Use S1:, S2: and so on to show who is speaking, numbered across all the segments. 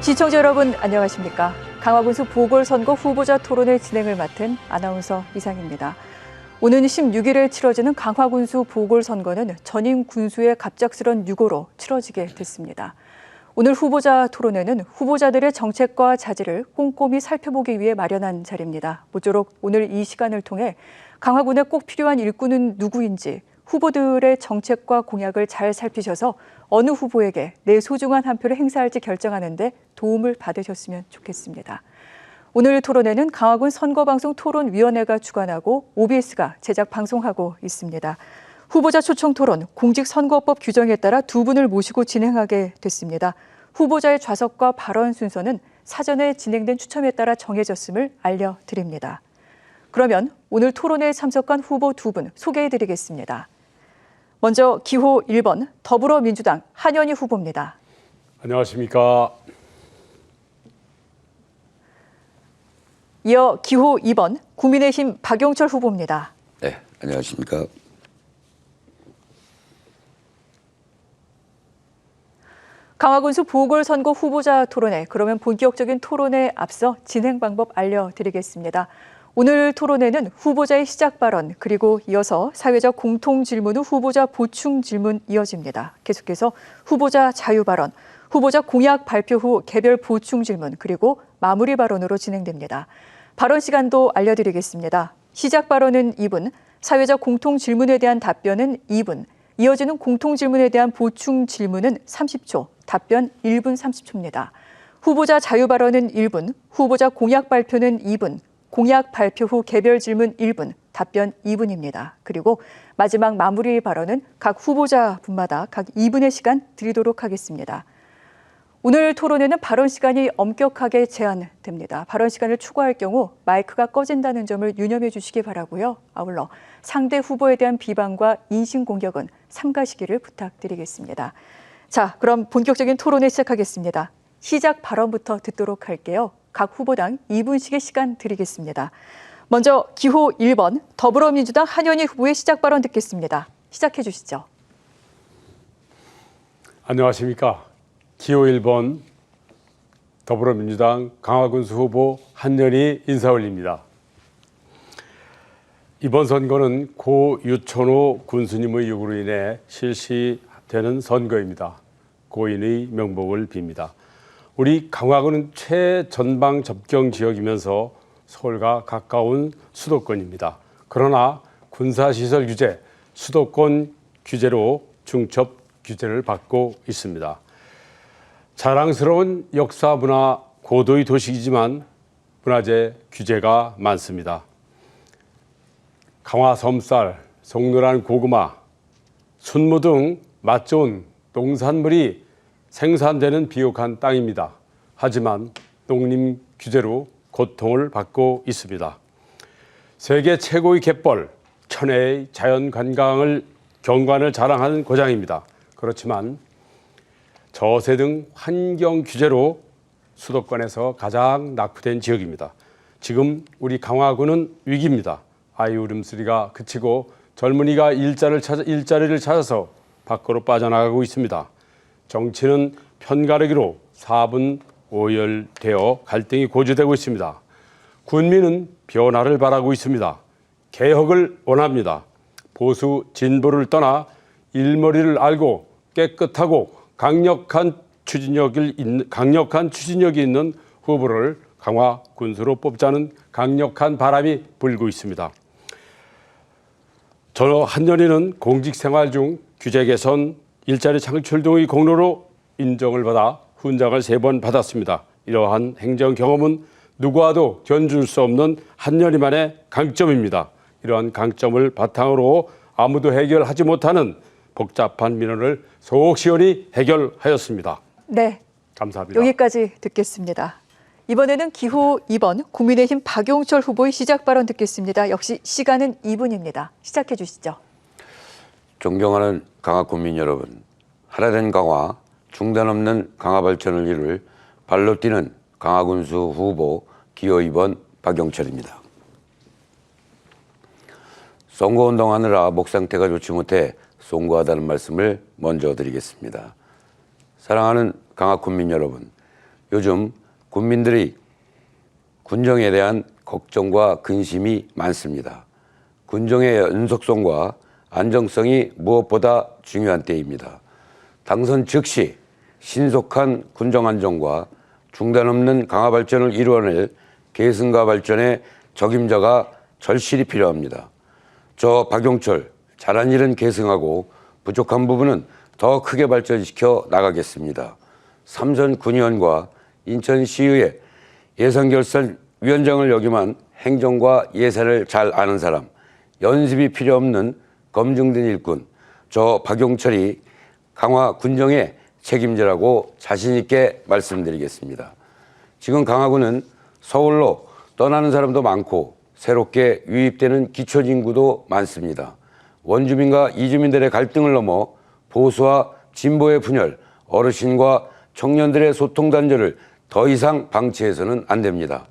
S1: 시청자 여러분 안녕하십니까. 강화군수 보궐선거 후보자 토론회 진행을 맡은 아나운서 이상입니다. 오는 16일에 치러지는 강화군수 보궐선거는 전임 군수의 갑작스런 유고로 치러지게 됐습니다. 오늘 후보자 토론회는 후보자들의 정책과 자질을 꼼꼼히 살펴보기 위해 마련한 자리입니다. 모쪼록 오늘 이 시간을 통해 강화군에 꼭 필요한 일꾼은 누구인지 후보들의 정책과 공약을 잘 살피셔서 어느 후보에게 내 소중한 한 표를 행사할지 결정하는 데 도움을 받으셨으면 좋겠습니다. 오늘 토론회는 강화군 선거방송 토론위원회가 주관하고 OBS가 제작 방송하고 있습니다. 후보자 초청 토론, 공직선거법 규정에 따라 두 분을 모시고 진행하게 됐습니다. 후보자의 좌석과 발언 순서는 사전에 진행된 추첨에 따라 정해졌음을 알려드립니다. 그러면 오늘 토론회에 참석한 후보 두 분 소개해드리겠습니다. 먼저 기호 1번 더불어민주당 한현희 후보입니다.
S2: 안녕하십니까.
S1: 이어 기호 2번 국민의힘 박용철 후보입니다.
S3: 네, 안녕하십니까.
S1: 강화군수 보궐선거 후보자 토론회, 그러면 본격적인 토론에 앞서 진행 방법 알려드리겠습니다. 오늘 토론회는 후보자의 시작 발언, 그리고 이어서 사회적 공통 질문 후 후보자 보충 질문 이어집니다. 계속해서 후보자 자유 발언, 후보자 공약 발표 후 개별 보충 질문, 그리고 마무리 발언으로 진행됩니다. 발언 시간도 알려드리겠습니다. 시작 발언은 2분, 사회적 공통 질문에 대한 답변은 2분, 이어지는 공통 질문에 대한 보충 질문은 30초, 답변 1분 30초입니다. 후보자 자유 발언은 1분, 후보자 공약 발표는 2분, 공약 발표 후 개별 질문 1분, 답변 2분입니다. 그리고 마지막 마무리 발언은 각 후보자분마다 각 2분의 시간 드리도록 하겠습니다. 오늘 토론회는 발언 시간이 엄격하게 제한됩니다. 발언 시간을 초과할 경우 마이크가 꺼진다는 점을 유념해 주시기 바라고요. 아울러 상대 후보에 대한 비방과 인신공격은 삼가시기를 부탁드리겠습니다. 자, 그럼 본격적인 토론회 시작하겠습니다. 시작 발언부터 듣도록 할게요. 각 후보당 2분씩의 시간 드리겠습니다. 먼저 기호 1번 더불어민주당 한현희 후보의 시작 발언 듣겠습니다. 시작해 주시죠.
S2: 안녕하십니까. 기호 1번 더불어민주당 강화군수 후보 한현희 인사 올립니다. 이번 선거는 고 유천호 군수님의 요구로 인해 실시되는 선거입니다. 고인의 명복을 빕니다. 우리 강화군은 최전방 접경 지역이면서 서울과 가까운 수도권입니다. 그러나 군사시설 규제, 수도권 규제로 중첩 규제를 받고 있습니다. 자랑스러운 역사 문화 고도의 도시이지만 문화재 규제가 많습니다. 강화 섬쌀, 송노란 고구마, 순무 등 맛 좋은 농산물이 생산되는 비옥한 땅입니다. 하지만 농림 규제로 고통을 받고 있습니다. 세계 최고의 갯벌, 천혜의 자연 경관을 자랑하는 고장입니다. 그렇지만 저세 등 환경 규제로 수도권에서 가장 낙후된 지역입니다. 지금 우리 강화군은 위기입니다. 아이 울음소리가 그치고 젊은이가 일자리를 찾아서 밖으로 빠져나가고 있습니다. 정치는 편가르기로 4분 5열되어 갈등이 고조되고 있습니다. 군민은 변화를 바라고 있습니다. 개혁을 원합니다. 보수 진보를 떠나 일머리를 알고 깨끗하고 강력한 추진력이 있는 후보를 강화 군수로 뽑자는 강력한 바람이 불고 있습니다. 저 한현희는 공직생활 중 규제 개선, 일자리 창출 등의 공로로 인정을 받아 훈장을 3번 받았습니다. 이러한 행정 경험은 누구와도 견줄 수 없는 한현희만의 강점입니다. 이러한 강점을 바탕으로 아무도 해결하지 못하는 복잡한 민원을 속 시원히 해결하였습니다.
S1: 네,
S2: 감사합니다.
S1: 여기까지 듣겠습니다. 이번에는 기호 2번 국민의힘 박용철 후보의 시작 발언 듣겠습니다. 역시 시간은 2분입니다. 시작해 주시죠.
S3: 존경하는 강화군민 여러분, 하나된 강화, 중단 없는 강화 발전을 이룰 발로 뛰는 강화군수 후보 기호 2번 박용철입니다. 선거운동하느라 목 상태가 좋지 못해 송구하다는 말씀을 먼저 드리겠습니다. 사랑하는 강화군민 여러분, 요즘 국민들의 군정에 대한 걱정과 근심이 많습니다. 군정의 연속성과 안정성이 무엇보다 중요한 때입니다. 당선 즉시 신속한 군정 안정과 중단 없는 강화 발전을 이루어낼 계승과 발전의 적임자가 절실히 필요합니다. 저 박용철, 잘한 일은 계승하고 부족한 부분은 더 크게 발전시켜 나가겠습니다. 삼선 군의원과 인천시의회 예산결산위원장을 역임한 행정과 예산을 잘 아는 사람, 연습이 필요 없는 검증된 일꾼, 저 박용철이 강화 군정의 책임자라고 자신 있게 말씀드리겠습니다. 지금 강화군은 서울로 떠나는 사람도 많고 새롭게 유입되는 기촌인구도 많습니다. 원주민과 이주민들의 갈등을 넘어 보수와 진보의 분열, 어르신과 청년들의 소통 단절을 더 이상 방치해서는 안 됩니다.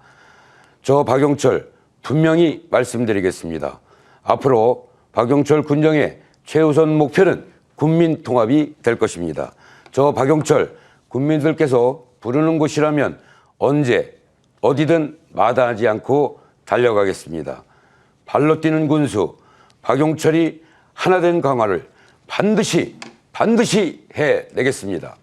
S3: 저 박용철 분명히 말씀드리겠습니다. 앞으로 박용철 군정의 최우선 목표는 국민 통합이 될 것입니다. 저 박용철 국민들께서 부르는 곳이라면 언제 어디든 마다하지 않고 달려가겠습니다. 발로 뛰는 군수 박용철이 하나된 강화를 반드시 해내겠습니다.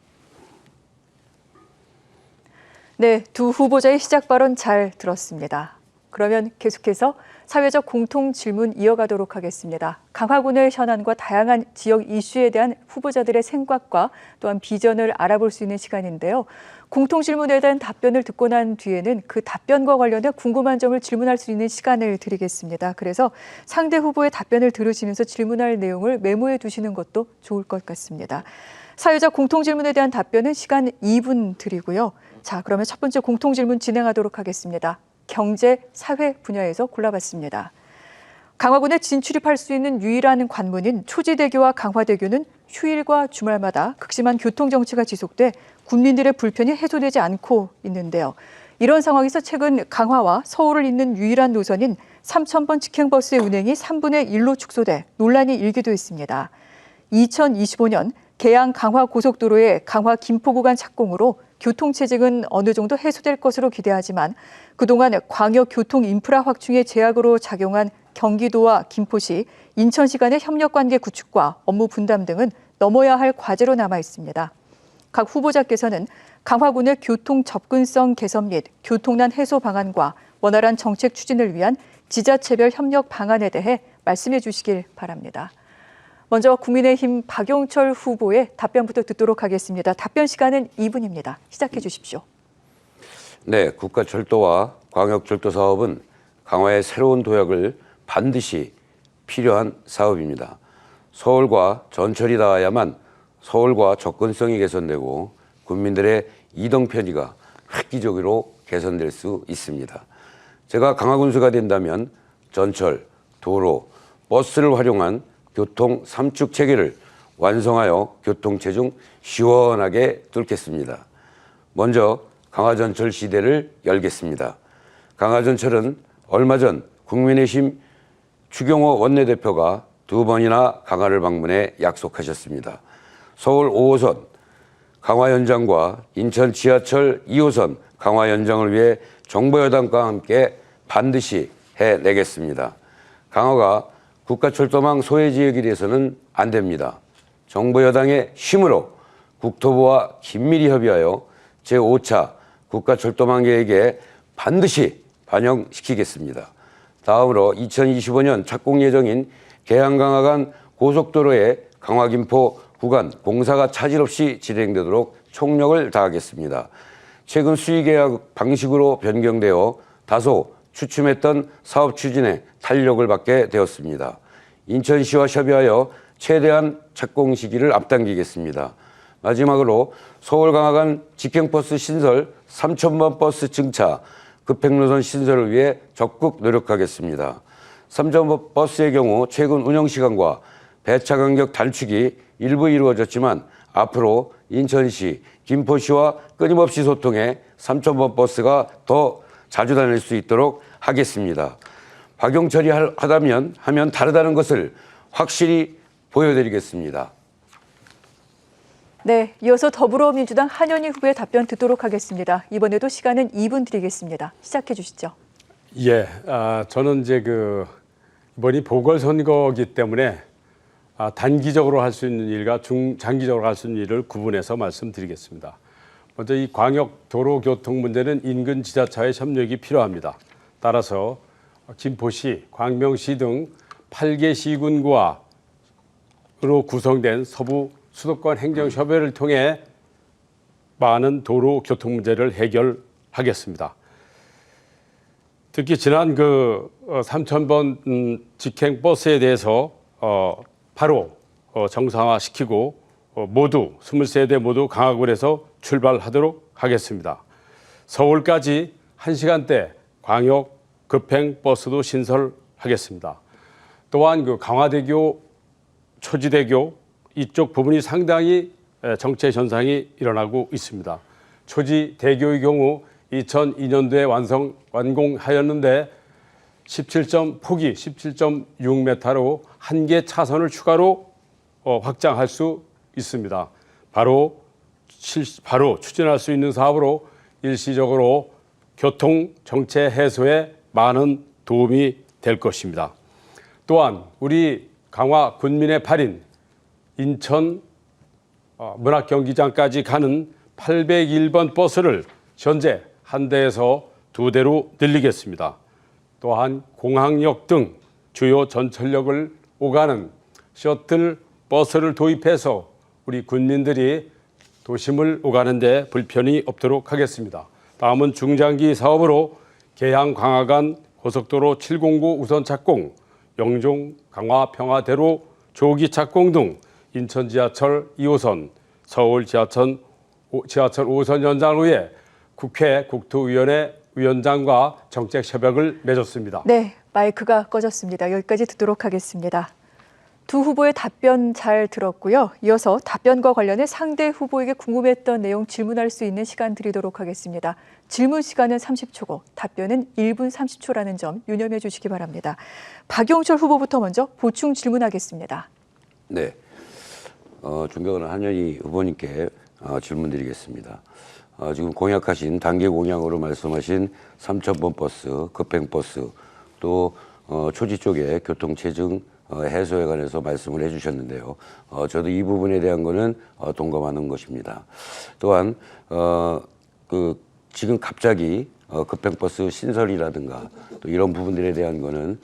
S1: 네, 두 후보자의 시작 발언 잘 들었습니다. 그러면 계속해서 사회적 공통 질문 이어가도록 하겠습니다. 강화군의 현안과 다양한 지역 이슈에 대한 후보자들의 생각과 또한 비전을 알아볼 수 있는 시간인데요. 공통 질문에 대한 답변을 듣고 난 뒤에는 그 답변과 관련해 궁금한 점을 질문할 수 있는 시간을 드리겠습니다. 그래서 상대 후보의 답변을 들으시면서 질문할 내용을 메모해 두시는 것도 좋을 것 같습니다. 사회적 공통 질문에 대한 답변은 시간 2분 드리고요. 자, 그러면 첫 번째 공통 질문 진행하도록 하겠습니다. 경제, 사회 분야에서 골라봤습니다. 강화군에 진출입할 수 있는 유일한 관문인 초지대교와 강화대교는 휴일과 주말마다 극심한 교통정체가 지속돼 군민들의 불편이 해소되지 않고 있는데요. 이런 상황에서 최근 강화와 서울을 잇는 유일한 노선인 3,000번 직행버스의 운행이 3분의 1로 축소돼 논란이 일기도 했습니다. 2025년 계양 강화 고속도로의 강화 김포 구간 착공으로 교통체증은 어느 정도 해소될 것으로 기대하지만 그동안 광역 교통 인프라 확충의 제약으로 작용한 경기도와 김포시, 인천시 간의 협력관계 구축과 업무 분담 등은 넘어야 할 과제로 남아 있습니다. 각 후보자께서는 강화군의 교통 접근성 개선 및 교통난 해소 방안과 원활한 정책 추진을 위한 지자체별 협력 방안에 대해 말씀해 주시길 바랍니다. 먼저 국민의힘 박용철 후보의 답변부터 듣도록 하겠습니다. 답변 시간은 2분입니다. 시작해 주십시오.
S3: 네, 국가철도와 광역철도 사업은 강화의 새로운 도약을 반드시 필요한 사업입니다. 서울과 전철이 닿아야만 서울과 접근성이 개선되고 국민들의 이동 편의가 획기적으로 개선될 수 있습니다. 제가 강화군수가 된다면 전철, 도로, 버스를 활용한 교통 삼축 체계를 완성하여 교통체증 시원하게 뚫겠습니다. 먼저 강화전철 시대를 열겠습니다. 강화전철은 얼마 전 국민의힘 추경호 원내대표가 2번이나 강화를 방문해 약속하셨습니다. 서울 5호선 강화 연장과 인천 지하철 2호선 강화 연장을 위해 정부 여당과 함께 반드시 해내겠습니다. 강화가 국가철도망 소외지역이 돼서는 안 됩니다. 정부 여당의 힘으로 국토부와 긴밀히 협의하여 제5차 국가철도망 계획에 반드시 반영시키겠습니다. 다음으로 2025년 착공 예정인 계양강화 간 고속도로의 강화김포 구간 공사가 차질 없이 진행되도록 총력을 다하겠습니다. 최근 수의계약 방식으로 변경되어 다소 추춤했던 사업 추진에 탄력을 받게 되었습니다. 인천시와 협의하여 최대한 착공 시기를 앞당기겠습니다. 마지막으로 서울 강화 간 직행버스 신설 3,000번 버스 증차, 급행노선 신설을 위해 적극 노력하겠습니다. 3,000번 버스의 경우 최근 운영시간과 배차 간격 단축이 일부 이루어졌지만 앞으로 인천시, 김포시와 끊임없이 소통해 3,000번 버스가 더 자주 다닐 수 있도록 하겠습니다. 박용철이 하면 다르다는 것을 확실히 보여드리겠습니다.
S1: 네, 이어서 더불어민주당 한현희 후보의 답변 듣도록 하겠습니다. 이번에도 시간은 2분 드리겠습니다. 시작해 주시죠.
S2: 예, 저는 이제 이번이 보궐선거이기 때문에 단기적으로 할 수 있는 일과 중장기적으로 할 수 있는 일을 구분해서 말씀드리겠습니다. 먼저 이 광역 도로교통 문제는 인근 지자체의 협력이 필요합니다. 따라서 김포시, 광명시 등 8개 시군구와 로 구성된 서부 수도권 행정협의회를 통해 많은 도로 교통 문제를 해결하겠습니다. 특히 지난 3,000번 직행 버스에 대해서 바로 정상화시키고 모두 23대 모두 강화군에서 출발하도록 하겠습니다. 서울까지 1시간대 광역 급행 버스도 신설하겠습니다. 또한 강화대교, 초지대교 이쪽 부분이 상당히 정체 현상이 일어나고 있습니다. 초지대교의 경우 2002년도에 완공하였는데 폭이 17.6m로 한 개 차선을 추가로 확장할 수 있습니다. 바로 추진할 수 있는 사업으로 일시적으로 교통 정체 해소에 많은 도움이 될 것입니다. 또한 우리 강화 군민의 발인 인천 문학경기장까지 가는 801번 버스를 현재 한 대에서 2대로 늘리겠습니다. 또한 공항역 등 주요 전철역을 오가는 셔틀 버스를 도입해서 우리 군민들이 도심을 오가는 데 불편이 없도록 하겠습니다. 다음은 중장기 사업으로 계양 광화간 고속도로 709 우선 착공, 영종 강화 평화대로 조기 착공 등 인천 지하철 2호선, 서울 지하철 5호선 연장을 위해 국회 국토위원회 위원장과 정책 협약을 맺었습니다.
S1: 네, 마이크가 꺼졌습니다. 여기까지 듣도록 하겠습니다. 두 후보의 답변 잘 들었고요. 이어서 답변과 관련해 상대 후보에게 궁금했던 내용 질문할 수 있는 시간 드리도록 하겠습니다. 질문 시간은 30초고 답변은 1분 30초라는 점 유념해 주시기 바랍니다. 박용철 후보부터 먼저 보충 질문하겠습니다.
S3: 네, 존경하는 한현희 후보님께 질문드리겠습니다. 지금 공약하신 단기 공약으로 말씀하신 3,000번 버스, 급행버스, 또 초지 쪽에 교통체증 해소에 관해서 말씀을 해주셨는데요. 저도 이 부분에 대한 거는 동감하는 것입니다. 또한 지금 갑자기 급행버스 신설이라든가 또 이런 부분들에 대한 거는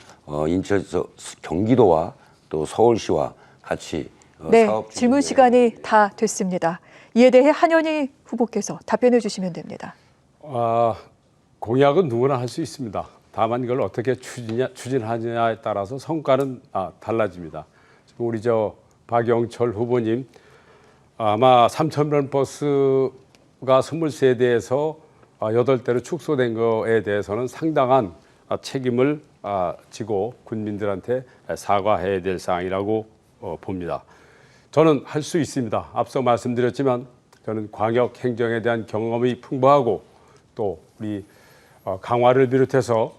S3: 인천에서 경기도와 또 서울시와 같이
S1: 네,
S3: 사업
S1: 질문 시간이 다 됐습니다. 이에 대해 한현희 후보께서 답변해 주시면 됩니다.
S2: 공약은 누구나 할 수 있습니다. 다만 이걸 어떻게 추진하느냐에 따라서 성과는 달라집니다. 지금 우리 박영철 후보님 아마 3,000번 버스가 23대에서 8대로 축소된 거에 대해서는 상당한 책임을 지고 군민들한테 사과해야 될 사항이라고 봅니다. 저는 할 수 있습니다. 앞서 말씀드렸지만 저는 광역 행정에 대한 경험이 풍부하고 또 우리 강화를 비롯해서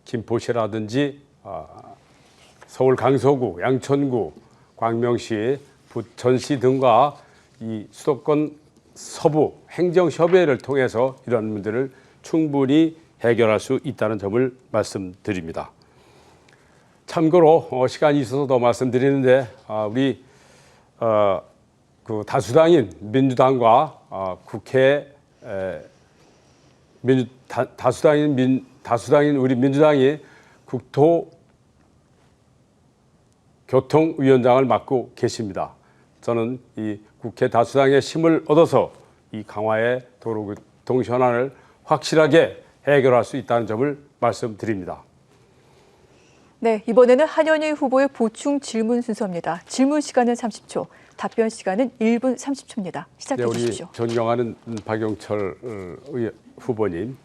S2: 김포시라든지 서울 강서구, 양천구, 광명시, 부천시 등과 이 수도권 서부 행정협의회를 통해서 이런 문제를 충분히 해결할 수 있다는 점을 말씀드립니다. 참고로 시간이 있어서 더 말씀드리는데 우리 다수당인 민주당과 국회 다수당인 우리 민주당이 국토교통위원장을 맡고 계십니다. 저는 이 국회 다수당의 힘을 얻어서 이 강화의 도로교통 현안을 확실하게 해결할 수 있다는 점을 말씀드립니다.
S1: 네, 이번에는 한현희 후보의 보충 질문 순서입니다. 질문 시간은 30초, 답변 시간은 1분 30초입니다. 시작해 주십시오.
S2: 우리 존경하는 박영철 후보님,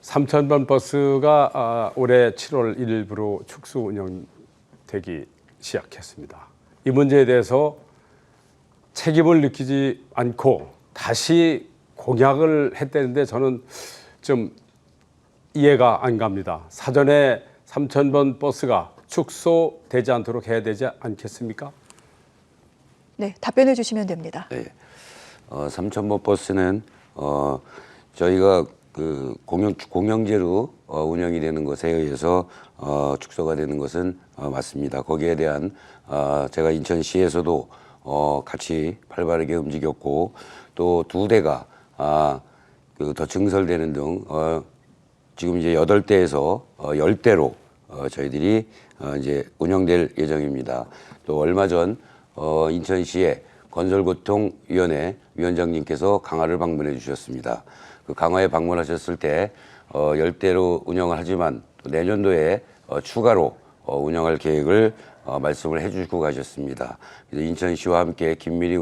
S2: 3,000번 버스가 올해 7월 1일부로 축소 운영되기 시작했습니다. 이 문제에 대해서 책임을 느끼지 않고 다시 공약을 했다는데 저는 좀 이해가 안 갑니다. 사전에 3,000번 버스가 축소되지 않도록 해야 되지 않겠습니까?
S1: 네, 답변해 주시면 됩니다.
S3: 네. 3,000번 버스는 저희가 그 공영제로 운영이 되는 것에 의해서 축소가 되는 것은 맞습니다. 거기에 대한 제가 인천시에서도 같이 활발하게 움직였고 또 2대가 더 증설되는 등 지금 이제 8대에서 10대로 저희들이 이제 운영될 예정입니다. 또 얼마 전 인천시의 건설교통위원회 위원장님께서 강화를 방문해 주셨습니다. 그 강화에 방문하셨을 때 10대로 운영을 하지만 또 내년도에 추가로 운영할 계획을 말씀을 해주시고 가셨습니다. 그래서 인천시와 함께 긴밀히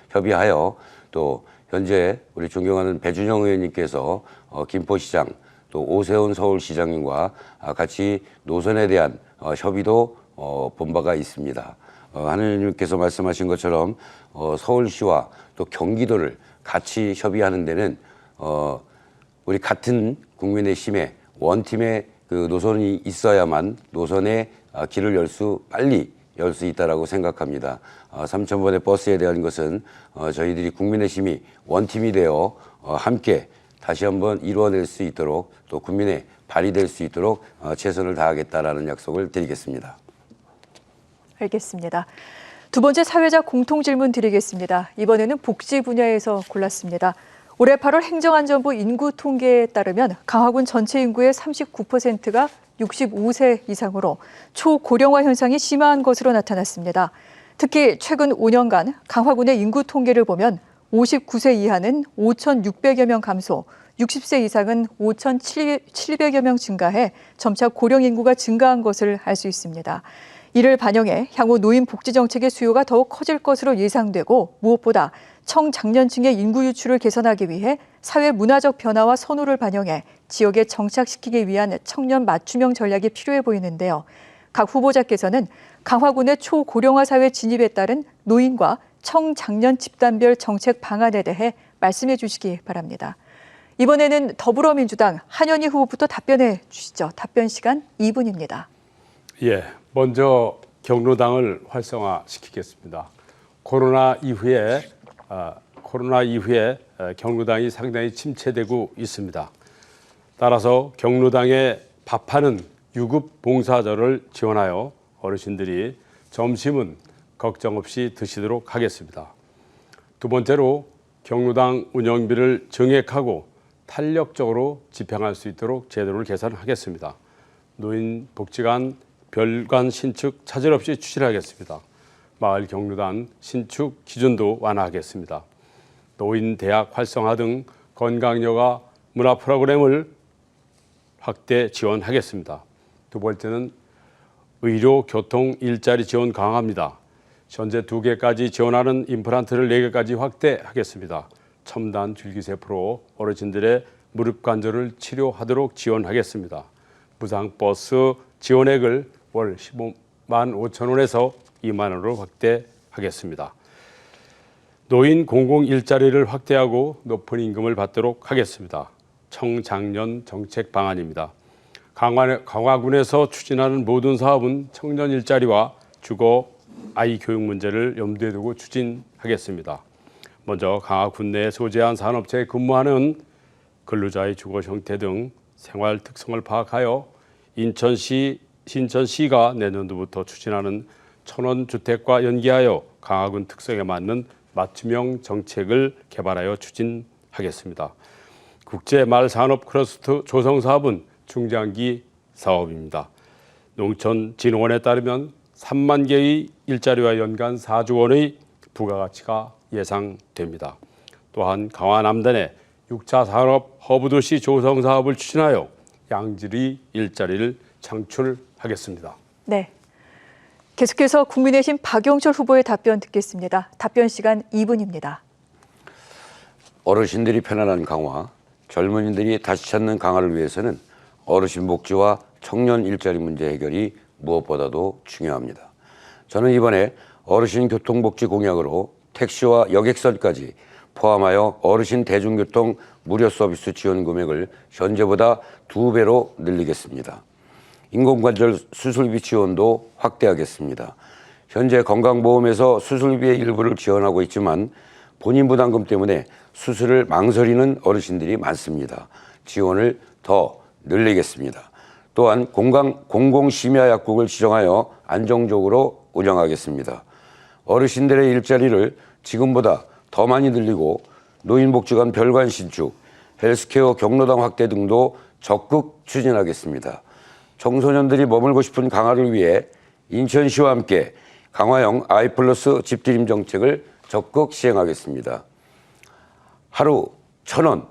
S3: 협의하여 또 현재 우리 존경하는 배준영 의원님께서 김포시장 또 오세훈 서울시장님과 같이 노선에 대한 협의도 본 바가 있습니다. 하느님께서 말씀하신 것처럼 서울시와 또 경기도를 같이 협의하는 데는 우리 같은 국민의힘의 원팀의 그 노선이 있어야만 노선의 길을 빨리 열 수 있다라고 생각합니다. 3,000번의 버스에 대한 것은 저희들이 국민의힘이 원팀이 되어 함께 다시 한번 이루어낼 수 있도록 또 국민의 발휘될 수 있도록 최선을 다하겠다라는 약속을 드리겠습니다.
S1: 알겠습니다. 두 번째 사회적 공통 질문 드리겠습니다. 이번에는 복지 분야에서 골랐습니다. 올해 8월 행정안전부 인구 통계에 따르면 강화군 전체 인구의 39%가 65세 이상으로 초고령화 현상이 심한 것으로 나타났습니다. 특히 최근 5년간 강화군의 인구 통계를 보면 59세 이하는 5,600여 명 감소, 60세 이상은 5,700여 명 증가해 점차 고령 인구가 증가한 것을 알 수 있습니다. 이를 반영해 향후 노인 복지 정책의 수요가 더욱 커질 것으로 예상되고 무엇보다 청장년층의 인구 유출을 개선하기 위해 사회 문화적 변화와 선호를 반영해 지역에 정착시키기 위한 청년 맞춤형 전략이 필요해 보이는데요. 각 후보자께서는 강화군의 초고령화 사회 진입에 따른 노인과 청장년 집단별 정책 방안에 대해 말씀해 주시기 바랍니다. 이번에는 더불어민주당 한현희 후보부터 답변해 주시죠. 답변 시간 2분입니다.
S2: 예, 먼저 경로당을 활성화시키겠습니다. 코로나 이후에 경로당이 상당히 침체되고 있습니다. 따라서 경로당에 밥하는 유급 봉사자를 지원하여 어르신들이 점심은 걱정 없이 드시도록 하겠습니다. 두 번째로 경로당 운영비를 정액하고 탄력적으로 집행할 수 있도록 제도를 개선하겠습니다. 노인복지관 별관 신축 차질 없이 추진하겠습니다. 마을 경로당 신축 기준도 완화하겠습니다. 노인 대학 활성화 등 건강여가 문화 프로그램을 확대 지원하겠습니다. 두 번째는 의료, 교통, 일자리 지원 강화합니다. 현재 2개까지 지원하는 임플란트를 4개까지 확대하겠습니다. 첨단 줄기세포로 어르신들의 무릎 관절을 치료하도록 지원하겠습니다. 무상버스 지원액을 월 15만 5천 원에서 2만 원으로 확대하겠습니다. 노인 공공 일자리를 확대하고 높은 임금을 받도록 하겠습니다. 청장년 정책 방안입니다. 강화군에서 추진하는 모든 사업은 청년 일자리와 주거 아이 교육 문제를 염두에 두고 추진하겠습니다. 먼저 강화군 내에 소재한 산업체에 근무하는 근로자의 주거 형태 등 생활 특성을 파악하여 신천시가 내년도부터 추진하는 천원주택과 연계하여 강화군 특성에 맞는 맞춤형 정책을 개발하여 추진하겠습니다. 국제말산업 클러스터 조성 사업은 중장기 사업입니다. 농촌진흥원에 따르면 3만 개의 일자리와 연간 4조 원의 부가가치가 예상됩니다. 또한 강화 남단에 6차 산업 허브도시 조성 사업을 추진하여 양질의 일자리를 창출하겠습니다.
S1: 네. 계속해서 국민의힘 박영철 후보의 답변 듣겠습니다. 답변 시간 2분입니다.
S3: 어르신들이 편안한 강화, 젊은이들이 다시 찾는 강화를 위해서는 어르신 복지와 청년 일자리 문제 해결이 무엇보다도 중요합니다. 저는 이번에 어르신 교통복지 공약으로 택시와 여객선까지 포함하여 어르신 대중교통 무료 서비스 지원 금액을 현재보다 2배로 늘리겠습니다. 인공관절 수술비 지원도 확대하겠습니다. 현재 건강보험에서 수술비의 일부를 지원하고 있지만 본인 부담금 때문에 수술을 망설이는 어르신들이 많습니다. 지원을 더 늘리겠습니다. 또한 공공심야약국을 지정하여 안정적으로 운영하겠습니다. 어르신들의 일자리를 지금보다 더 많이 늘리고 노인복지관 별관 신축, 헬스케어 경로당 확대 등도 적극 추진하겠습니다. 청소년들이 머물고 싶은 강화를 위해 인천시와 함께 강화형 I+ 집들임 정책을 적극 시행하겠습니다. 하루 1,000원,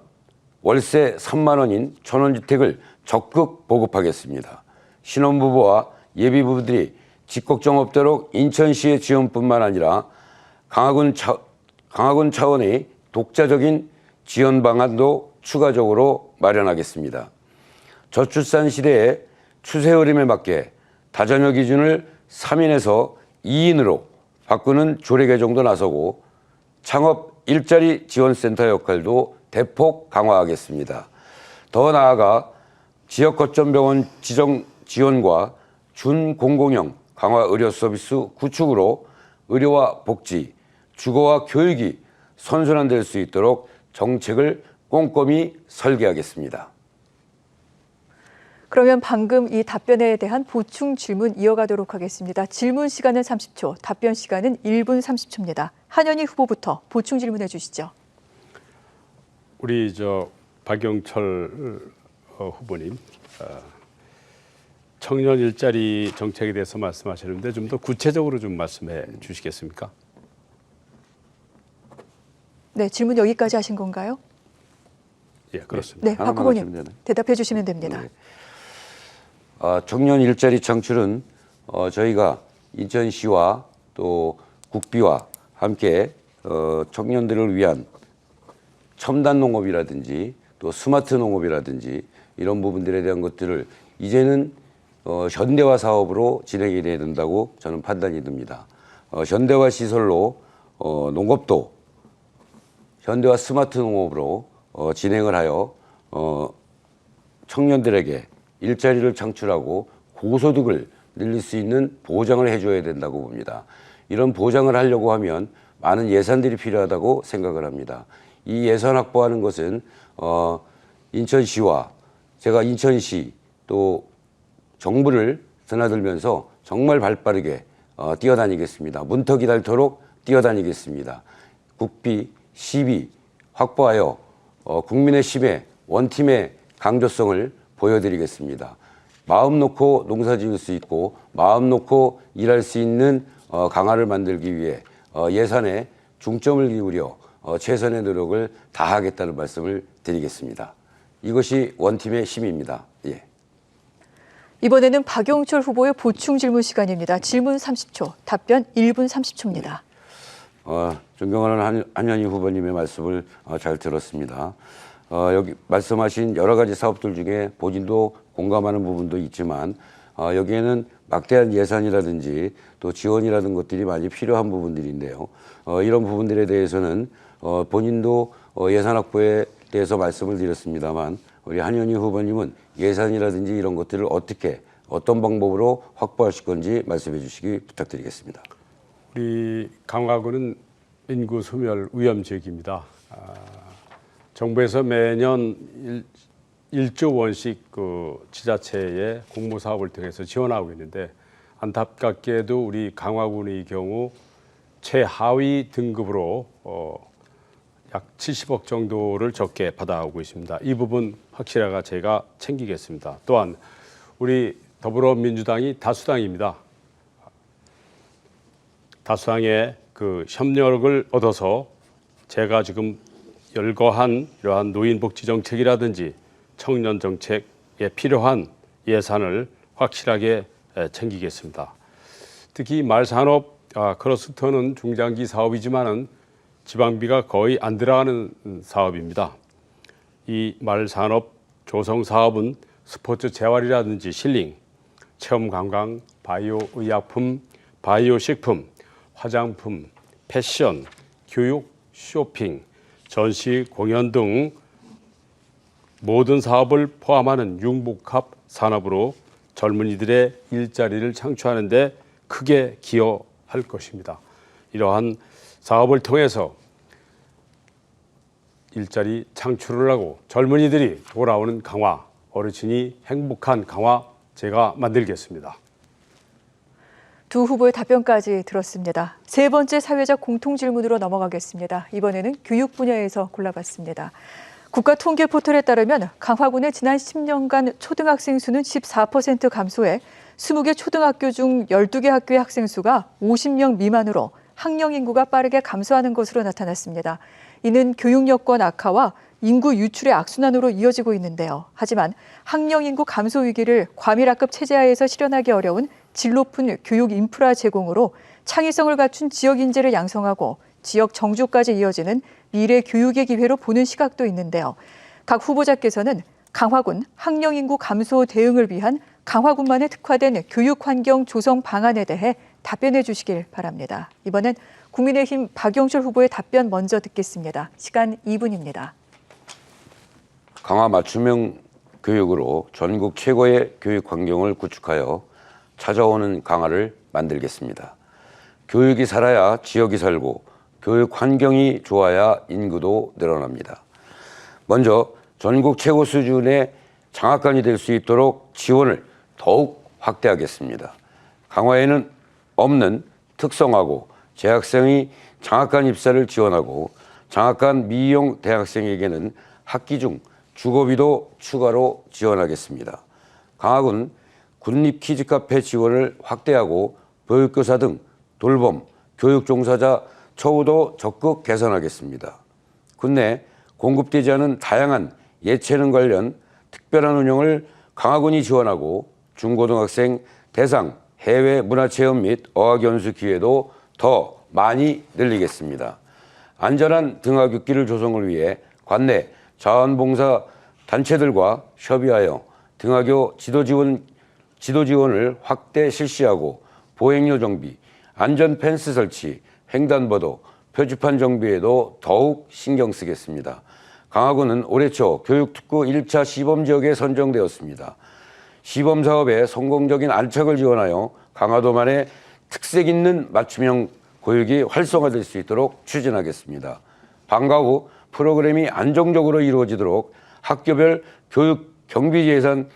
S3: 월세 3만 원인 천원주택을 적극 보급하겠습니다. 신혼부부와 예비부부들이 집 걱정 없도록 인천시의 지원뿐만 아니라 강화군 차원의 독자적인 지원 방안도 추가적으로 마련하겠습니다. 저출산 시대의 추세 흐름에 맞게 다자녀 기준을 3인에서 2인으로 바꾸는 조례 개정도 나서고 창업 일자리 지원센터 역할도 대폭 강화하겠습니다. 더 나아가 지역 거점 병원 지정 지원과 준공공형 강화 의료 서비스 구축으로 의료와 복지, 주거와 교육이 선순환될 수 있도록 정책을 꼼꼼히 설계하겠습니다.
S1: 그러면 방금 이 답변에 대한 보충 질문 이어가도록 하겠습니다. 질문 시간은 30초, 답변 시간은 1분 30초입니다. 한현희 후보부터 보충 질문해 주시죠.
S2: 우리 박영철 후보님, 청년 일자리 정책에 대해서 말씀하시는데 좀 더 구체적으로 좀 말씀해 주시겠습니까?
S1: 네, 질문 여기까지 하신 건가요?
S2: 예, 그렇습니다.
S1: 네, 박 후보님 대답해 주시면 됩니다.
S3: 네. 청년 일자리 창출은 저희가 인천시와 또 국비와 함께 청년들을 위한 첨단 농업이라든지 또 스마트 농업이라든지 이런 부분들에 대한 것들을 이제는 현대화 사업으로 진행이 돼야 된다고 저는 판단이 듭니다. 현대화 시설로 농업도 현대화 스마트 농업으로 진행을 하여 청년들에게 일자리를 창출하고 고소득을 늘릴 수 있는 보장을 해줘야 된다고 봅니다. 이런 보장을 하려고 하면 많은 예산들이 필요하다고 생각을 합니다. 이 예산 확보하는 것은 인천시와 제가 인천시 또 정부를 드나들면서 정말 발빠르게 뛰어다니겠습니다. 문턱이 닳도록 뛰어다니겠습니다. 국비, 시비 확보하여 국민의 힘에 원팀의 강조성을 보여드리겠습니다. 마음 놓고 농사 지을 수 있고 마음 놓고 일할 수 있는 강화를 만들기 위해 예산에 중점을 기울여 최선의 노력을 다하겠다는 말씀을 드리겠습니다. 이것이 원팀의 힘입니다. 예.
S1: 이번에는 박영철 후보의 보충 질문 시간입니다. 질문 30초, 답변 1분 30초입니다.
S3: 존경하는 한현희 후보님의 말씀을 잘 들었습니다. 여기 말씀하신 여러 가지 사업들 중에 본인도 공감하는 부분도 있지만 여기에는 막대한 예산이라든지 또 지원이라든 것들이 많이 필요한 부분들인데요. 이런 부분들에 대해서는 본인도 예산 확보에 대해서 말씀을 드렸습니다만 우리 한현희 후보님은 예산이라든지 이런 것들을 어떤 방법으로 확보하실 건지 말씀해 주시기 부탁드리겠습니다.
S2: 우리 강화군은 인구 소멸 위험 지역입니다. 정부에서 매년 1조 원씩 그 지자체의 공모 사업을 통해서 지원하고 있는데 안타깝게도 우리 강화군의 경우 최하위 등급으로 약 70억 정도를 적게 받아오고 있습니다. 이 부분 확실하게 제가 챙기겠습니다. 또한 우리 더불어민주당이 다수당입니다. 다수당의 그 협력을 얻어서 제가 지금 열거한 이러한 노인복지 정책이라든지 청년 정책에 필요한 예산을 확실하게 챙기겠습니다. 특히 말산업 크러스터는 중장기 사업이지만은 지방비가 거의 안 들어가는 사업입니다. 이 말산업 조성 사업은 스포츠 재활이라든지 힐링, 체험 관광, 바이오 의약품, 바이오 식품, 화장품, 패션, 교육, 쇼핑, 전시, 공연 등 모든 사업을 포함하는 융복합 산업으로 젊은이들의 일자리를 창출하는 데 크게 기여할 할 것입니다. 이러한 사업을 통해서 일자리 창출을 하고 젊은이들이 돌아오는 강화, 어르신이 행복한 강화 제가 만들겠습니다.
S1: 두 후보의 답변까지 들었습니다. 세 번째 사회적 공통질문으로 넘어가겠습니다. 이번에는 교육 분야에서 골라봤습니다. 국가통계 포털에 따르면 강화군의 지난 10년간 초등학생 수는 14% 감소해 20개 초등학교 중 12개 학교의 학생 수가 50명 미만으로 학령 인구가 빠르게 감소하는 것으로 나타났습니다. 이는 교육 여건 악화와 인구 유출의 악순환으로 이어지고 있는데요. 하지만 학령 인구 감소 위기를 과밀학급 체제하에서 실현하기 어려운 질 높은 교육 인프라 제공으로 창의성을 갖춘 지역 인재를 양성하고 지역 정주까지 이어지는 미래 교육의 기회로 보는 시각도 있는데요. 각 후보자께서는 강화군 학령 인구 감소 대응을 위한 강화군만에 특화된 교육 환경 조성 방안에 대해 답변해 주시길 바랍니다. 이번엔 국민의힘 박영철 후보의 답변 먼저 듣겠습니다. 시간 2분입니다.
S3: 강화 맞춤형 교육으로 전국 최고의 교육 환경을 구축하여 찾아오는 강화를 만들겠습니다. 교육이 살아야 지역이 살고 교육 환경이 좋아야 인구도 늘어납니다. 먼저 전국 최고 수준의 장학관이 될 수 있도록 지원을 더욱 확대하겠습니다. 강화에는 없는 특성화고 재학생이 장학관 입사를 지원하고 장학관 미이용 대학생에게는 학기 중 주거비도 추가로 지원하겠습니다. 강화군 군립 키즈카페 지원을 확대하고 보육교사 등 돌봄, 교육 종사자 처우도 적극 개선하겠습니다. 국내 공급되지 않은 다양한 예체능 관련 특별한 운영을 강화군이 지원하고 중고등학생 대상 해외 문화체험 및 어학연수 기회도 더 많이 늘리겠습니다. 안전한 등하굣길을 조성을 위해 관내 자원봉사 단체들과 협의하여 등하교 지도 지원을 확대 실시하고 보행로 정비, 안전 펜스 설치, 횡단보도, 표지판 정비에도 더욱 신경 쓰겠습니다. 강화군은 올해 초 교육특구 1차 시범지역에 선정되었습니다. 시범사업의 성공적인 안착을 지원하여 강화도만의 특색 있는 맞춤형 교육이 활성화될 수 있도록 추진하겠습니다. 방과 후 프로그램이 안정적으로 이루어지도록 학교별 교육 경비 예산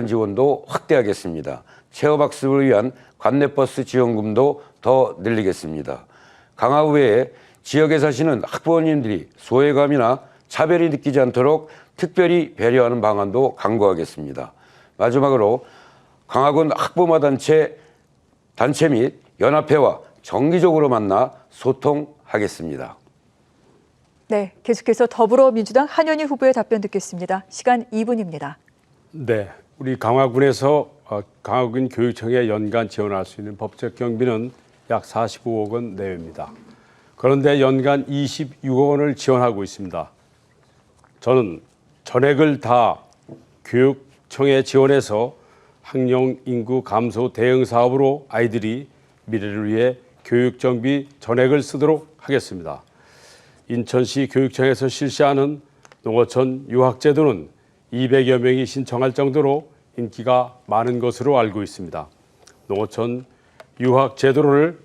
S3: 지원도 확대하겠습니다. 체험학습을 위한 관내버스 지원금도 더 늘리겠습니다. 강화 외에 지역에 사시는 학부모님들이 소외감이나 차별이 느끼지 않도록 특별히 배려하는 방안도 강구하겠습니다. 마지막으로 강화군 학부모 단체 및 연합회와 정기적으로 만나 소통하겠습니다.
S1: 네, 계속해서 더불어민주당 한현희 후보의 답변 듣겠습니다. 시간 2분입니다.
S2: 네, 우리 강화군에서 강화군 교육청에 연간 지원할 수 있는 법적 경비는 약 45억 원 내외입니다. 그런데 연간 26억 원을 지원하고 있습니다. 저는 전액을 다 교육청에 지원해서 학령 인구 감소 대응 사업으로 아이들이 미래를 위해 교육 정비 전액을 쓰도록 하겠습니다. 인천시 교육청에서 실시하는 농어촌 유학제도는 200여 명이 신청할 정도로 인기가 많은 것으로 알고 있습니다. 농어촌 유학제도를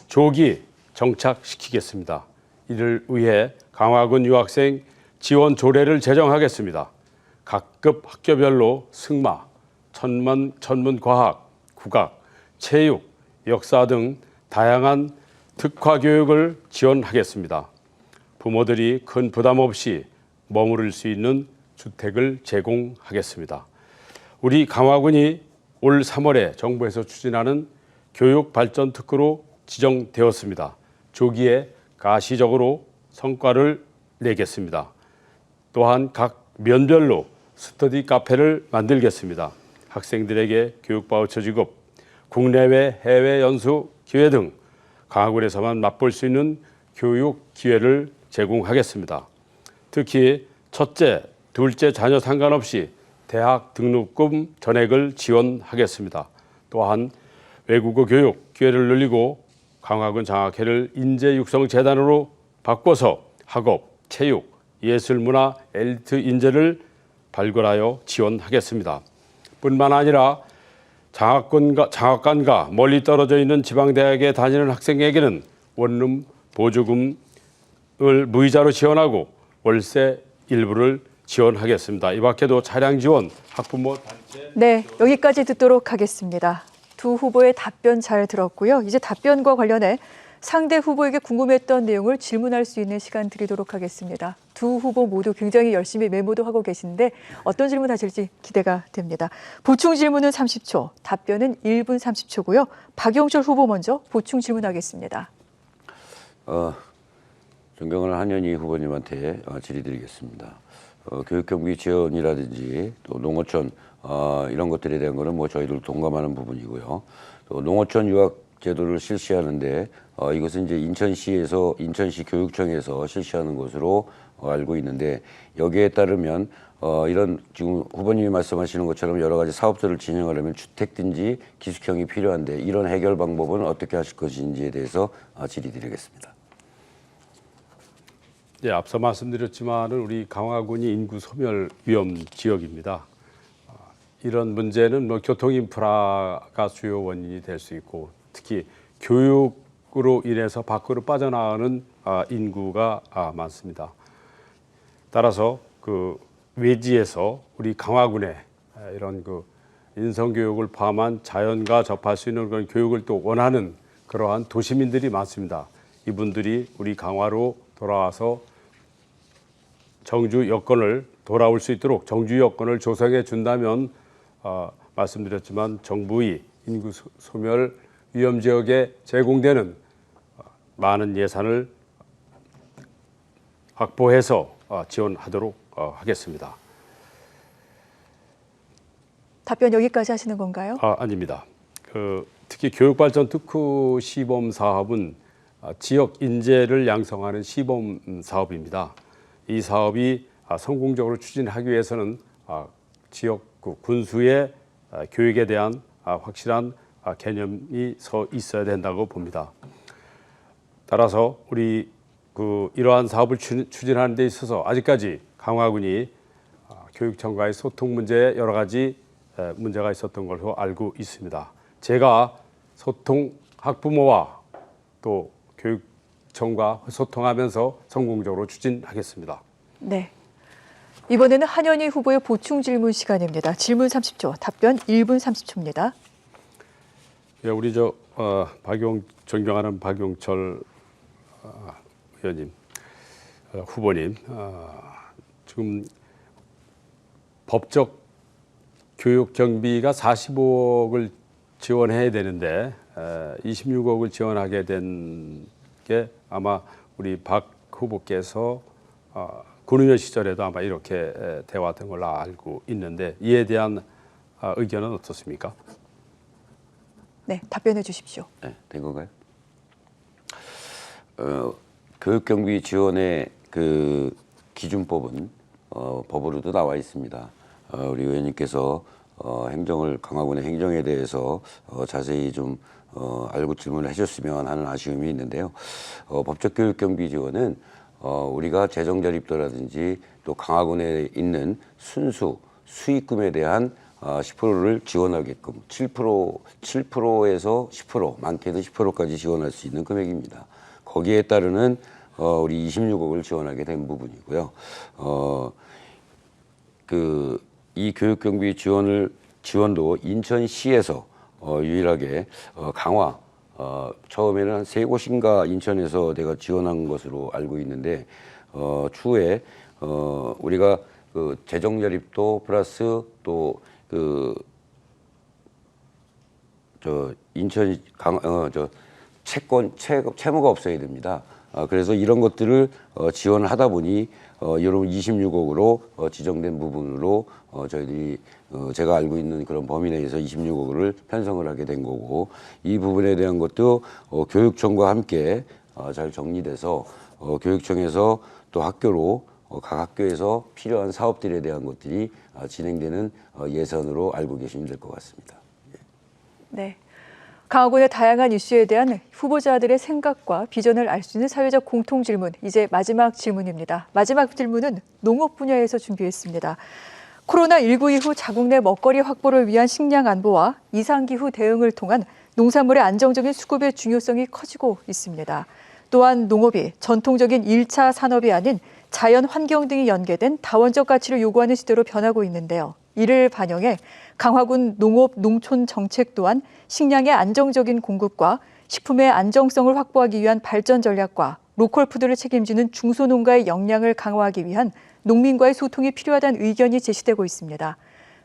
S2: 조기 정착시키겠습니다. 이를 위해 강화군 유학생 지원 조례를 제정하겠습니다. 각급 학교별로 승마, 천문과학, 국악, 체육, 역사 등 다양한 특화 교육을 지원하겠습니다. 부모들이 큰 부담 없이 머무를 수 있는 주택을 제공하겠습니다. 우리 강화군이 올 3월에 정부에서 추진하는 교육발전특구로 지정되었습니다. 조기에 가시적으로 성과를 내겠습니다. 또한 각 면별로 스터디 카페를 만들겠습니다. 학생들에게 교육 바우처 지급, 국내외 해외 연수 기회 등 강화군에서만 맛볼 수 있는 교육 기회를 제공하겠습니다. 특히 첫째, 둘째 자녀 상관없이 대학 등록금 전액을 지원하겠습니다. 또한 외국어 교육 기회를 늘리고 강화군 장학회를 인재육성재단으로 바꿔서 학업, 체육, 예술문화 엘리트 인재를 발굴하여 지원하겠습니다. 뿐만 아니라 장학관과 멀리 떨어져 있는 지방대학에 다니는 학생에게는 원룸 보조금을 무이자로 지원하고 월세 일부를 지원하겠습니다. 이 밖에도 차량 지원, 학부모 단체.
S1: 네, 여기까지 듣도록 하겠습니다. 두 후보의 답변 잘 들었고요. 이제 답변과 관련해 상대 후보에게 궁금했던 내용을 질문할 수 있는 시간 드리도록 하겠습니다. 두 후보 모두 굉장히 열심히 메모도 하고 계신데 어떤 질문 하실지 기대가 됩니다. 보충 질문은 30초, 답변은 1분 30초고요. 박용철 후보 먼저 보충 질문하겠습니다.
S3: 존경하는 한현희 후보님한테 질의드리겠습니다. 교육경비 지원이라든지 또 농어촌 이런 것들에 대한 거는 뭐 저희들 동감하는 부분이고요. 또 농어촌 유학 제도를 실시하는데 이것은 이제 인천시 교육청에서 실시하는 것으로 알고 있는데 여기에 따르면 이런 지금 후보님이 말씀하시는 것처럼 여러 가지 사업들을 진행하려면 주택든지 기숙형이 필요한데 이런 해결 방법은 어떻게 하실 것인지에 대해서 질의드리겠습니다.
S2: 예, 앞서 말씀드렸지만은 우리 강화군이 인구 소멸 위험 지역입니다. 이런 문제는 뭐 교통 인프라가 주요 원인이 될 수 있고 특히 교육으로 인해서 밖으로 빠져나가는 인구가 많습니다. 따라서 그 외지에서 우리 강화군에 이런 그 인성교육을 포함한 자연과 접할 수 있는 그런 교육을 또 원하는 그러한 도시민들이 많습니다. 이분들이 우리 강화로 돌아와서 정주 여건을 돌아올 수 있도록 정주 여건을 조성해 준다면 말씀드렸지만 정부의 인구 소멸 위험 지역에 제공되는 많은 예산을 확보해서 지원하도록 하겠습니다.
S1: 답변 여기까지 하시는 건가요?
S2: 아닙니다. 특히 교육발전 특후 시범 사업은 지역 인재를 양성하는 시범 사업입니다. 이 사업이 성공적으로 추진하기 위해서는 지역 군수의 교육에 대한 확실한 개념이 있어야 된다고 봅니다. 따라서 우리 이러한 사업을 추진하는 데 있어서 아직까지 강화군이 교육청과의 소통 문제에 여러 가지 문제가 있었던 걸로 알고 있습니다. 제가 학부모와 또 교육청과 소통하면서 성공적으로 추진하겠습니다.
S1: 네. 이번에는 한현희 후보의 보충 질문 시간입니다. 질문 30초, 답변 1분 30초입니다.
S2: 예, 우리 존경하는 박용철 의원님, 후보님, 지금 법적 교육 경비가 40억을 지원해야 되는데 26억을 지원하게 된 게 아마 우리 박 후보께서 군의원 시절에도 아마 이렇게 대화했던 걸로 알고 있는데 이에 대한 의견은 어떻습니까?
S1: 네, 답변해 주십시오.
S3: 네, 된 건가요? 교육경비 지원의 그 기준법은 법으로도 나와 있습니다. 우리 의원님께서 강화군의 행정에 대해서 자세히 좀 알고 질문을 해줬으면 하는 아쉬움이 있는데요. 법적 교육경비 지원은 우리가 재정자립도라든지 또 강화군에 있는 순수 수익금에 대한 10%를 지원하게끔 7%에서 10%, 많게도 10%까지 지원할 수 있는 금액입니다. 거기에 따르는 우리 26억을 지원하게 된 부분이고요. 이 교육경비 지원도 인천시에서 유일하게 강화 처음에는 한 3곳인가 인천에서 내가 지원한 것으로 알고 있는데 추후에 우리가 그 재정자립도 플러스 또 인천 채무가 없어야 됩니다. 그래서 이런 것들을 지원을 하다 보니 여러분 26억으로 지정된 부분으로 저희들이 제가 알고 있는 그런 범위 내에서 26억을 편성을 하게 된 거고 이 부분에 대한 것도 교육청과 함께 잘 정리돼서 교육청에서 또 학교로 각 학교에서 필요한 사업들에 대한 것들이 진행되는 예산으로 알고 계시면 될 것 같습니다.
S1: 네. 강화군의 다양한 이슈에 대한 후보자들의 생각과 비전을 알 수 있는 사회적 공통 질문, 이제 마지막 질문입니다. 마지막 질문은 농업 분야에서 준비했습니다. 코로나19 이후 자국 내 먹거리 확보를 위한 식량 안보와 이상기후 대응을 통한 농산물의 안정적인 수급의 중요성이 커지고 있습니다. 또한 농업이 전통적인 1차 산업이 아닌 자연 환경 등이 연계된 다원적 가치를 요구하는 시대로 변하고 있는데요. 이를 반영해 강화군 농업 농촌 정책 또한 식량의 안정적인 공급과 식품의 안정성을 확보하기 위한 발전 전략과 로컬 푸드를 책임지는 중소농가의 역량을 강화하기 위한 농민과의 소통이 필요하다는 의견이 제시되고 있습니다.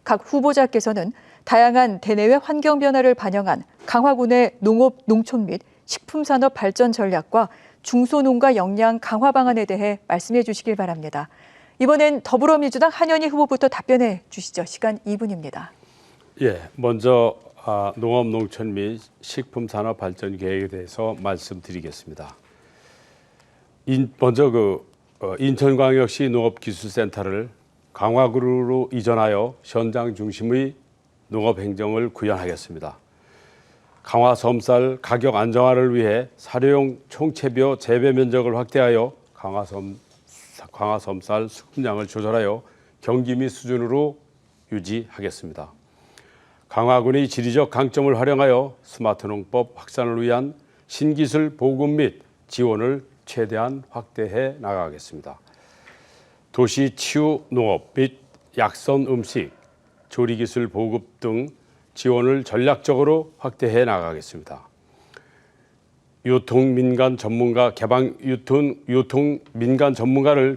S1: 각 후보자께서는 다양한 대내외 환경 변화를 반영한 강화군의 농업, 농촌 및 식품산업 발전 전략과 중소농가 역량 강화 방안에 대해 말씀해 주시길 바랍니다. 이번엔 더불어민주당 한현희 후보부터 답변해 주시죠. 시간 2분입니다.
S2: 예, 먼저 농업, 농촌 및 식품산업 발전 계획에 대해서 말씀드리겠습니다. 먼저 인천광역시 농업기술센터를 강화구로 이전하여 현장 중심의 농업행정을 구현하겠습니다. 강화섬쌀 가격 안정화를 위해 사료용 총채비어 재배 면적을 확대하여 강화섬쌀 수급량을 조절하여 경기 및 수준으로 유지하겠습니다. 강화군의 지리적 강점을 활용하여 스마트 농법 확산을 위한 신기술 보급 및 지원을 최대한 확대해 나가겠습니다. 도시 치유 농업 및 약선 음식, 조리기술 보급 등 지원을 전략적으로 확대해 나가겠습니다. 유통 민간 전문가를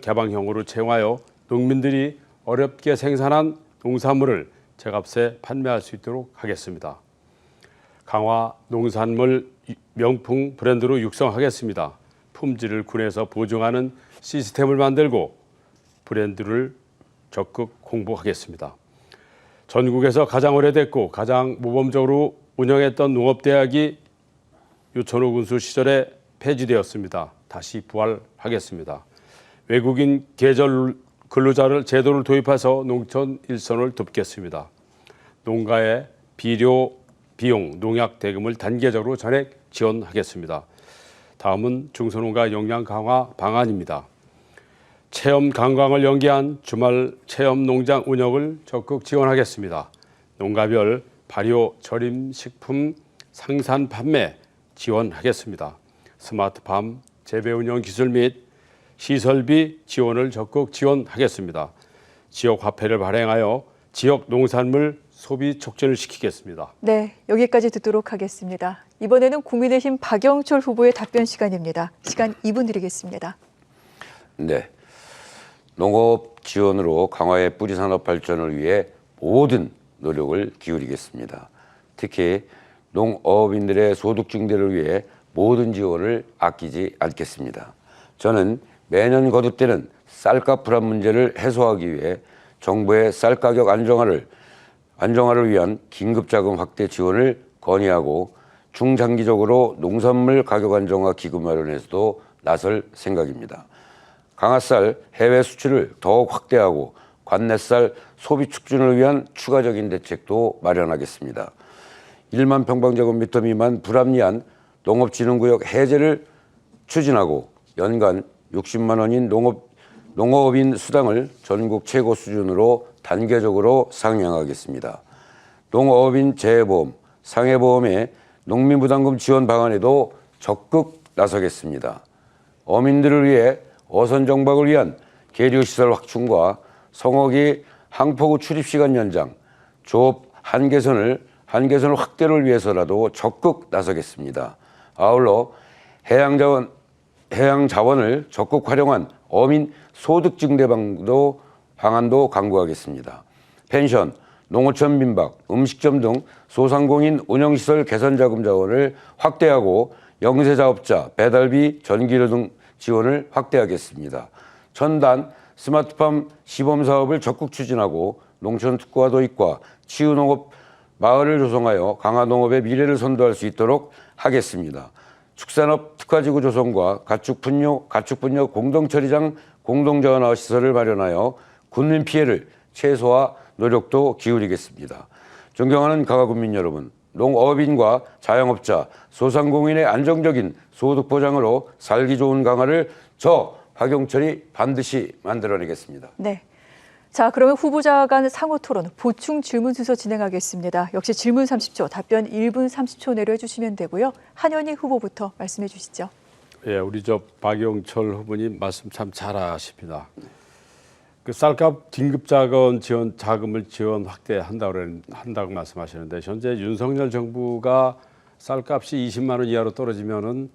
S2: 개방형으로 채용하여 농민들이 어렵게 생산한 농산물을 제값에 판매할 수 있도록 하겠습니다. 강화 농산물 명품 브랜드로 육성하겠습니다. 품질을 군에서 보증하는 시스템을 만들고 브랜드를 적극 홍보하겠습니다. 전국에서 가장 오래됐고 가장 모범적으로 운영했던 농업대학이 유천호 군수 시절에 폐지되었습니다. 다시 부활하겠습니다. 외국인 계절 근로자를 제도를 도입해서 농촌 일선을 돕겠습니다. 농가의 비료, 비용, 농약 대금을 단계적으로 전액 지원하겠습니다. 다음은 중소농가 역량 강화 방안입니다. 체험 관광을 연계한 주말 체험 농장 운영을 적극 지원하겠습니다. 농가별 발효, 절임, 식품, 생산, 판매 지원하겠습니다. 스마트팜, 재배 운영 기술 및 시설비 지원을 적극 지원하겠습니다. 지역 화폐를 발행하여 지역 농산물 소비 촉진을 시키겠습니다.
S1: 네, 여기까지 듣도록 하겠습니다. 이번에는 국민의힘 박영철 후보의 답변 시간입니다. 시간 2분 드리겠습니다.
S3: 네, 농업 지원으로 강화의 뿌리산업 발전을 위해 모든 노력을 기울이겠습니다. 특히 농업인들의 소득 증대를 위해 모든 지원을 아끼지 않겠습니다. 저는 매년 거듭되는 쌀값 불안 문제를 해소하기 위해 정부의 쌀 가격 안정화를 위한 긴급자금 확대 지원을 건의하고 중장기적으로 농산물 가격 안정화 기구 마련에서도 나설 생각입니다. 강화쌀 해외 수출을 더욱 확대하고 관내쌀 소비 촉진을 위한 추가적인 대책도 마련하겠습니다. 1만 평방제곱미터 미만 불합리한 농업진흥구역 해제를 추진하고 연간 60만 원인 농업인 수당을 전국 최고 수준으로 단계적으로 상향하겠습니다. 농업인 재해보험, 상해보험의 농민부담금 지원 방안에도 적극 나서겠습니다. 어민들을 위해 어선정박을 위한 계류시설 확충과 성어기 항포구 출입시간 연장, 조업 한계선을 확대를 위해서라도 적극 나서겠습니다. 아울러 해양자원을 적극 활용한 어민 소득 증대 방안도 강구하겠습니다. 펜션, 농어촌 민박, 음식점 등 소상공인 운영시설 개선 자금 자원을 확대하고 영세자업자, 배달비, 전기료 등 지원을 확대하겠습니다. 첨단 스마트팜 시범사업을 적극 추진하고 농촌 특화 도입과 치유농업 마을을 조성하여 강화농업의 미래를 선도할 수 있도록 하겠습니다. 축산업 특화지구 조성과 가축분뇨 공동처리장 공동자원화 시설을 마련하여 군민 피해를 최소화 노력도 기울이겠습니다. 존경하는 강화군민 여러분, 농업인과 자영업자, 소상공인의 안정적인 소득 보장으로 살기 좋은 강화를 저 박영철이 반드시 만들어내겠습니다.
S1: 네, 자, 그러면 후보자 간 상호 토론 보충 질문 순서 진행하겠습니다. 역시 질문 30초, 답변 1분 30초 내로 해주시면 되고요. 한현희 후보부터 말씀해 주시죠.
S2: 예, 우리 박용철 후보님 말씀 참 잘하십니다. 그 쌀값 긴급 자금을 지원 한다고 말씀하시는데 현재 윤석열 정부가 쌀값이 20만 원 이하로 떨어지면은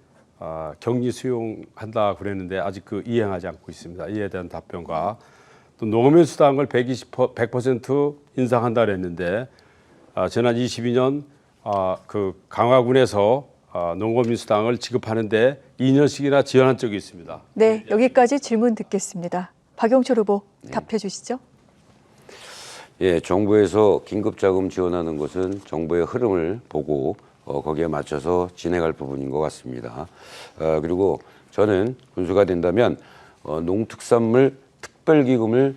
S2: 격리 수용한다 그랬는데 아직 이행하지 않고 있습니다. 이에 대한 답변과 또 농어민 수당을 100% 인상한다 그랬는데 지난 22년 강화군에서 농어민 수당을 지급하는데 2년씩이나 지연한 적이 있습니다.
S1: 네, 여기까지 질문 듣겠습니다. 박용철 후보 답해 주시죠.
S3: 예, 정부에서 긴급자금 지원하는 것은 정부의 흐름을 보고 거기에 맞춰서 진행할 부분인 것 같습니다. 그리고 저는 군수가 된다면 농특산물 특별기금을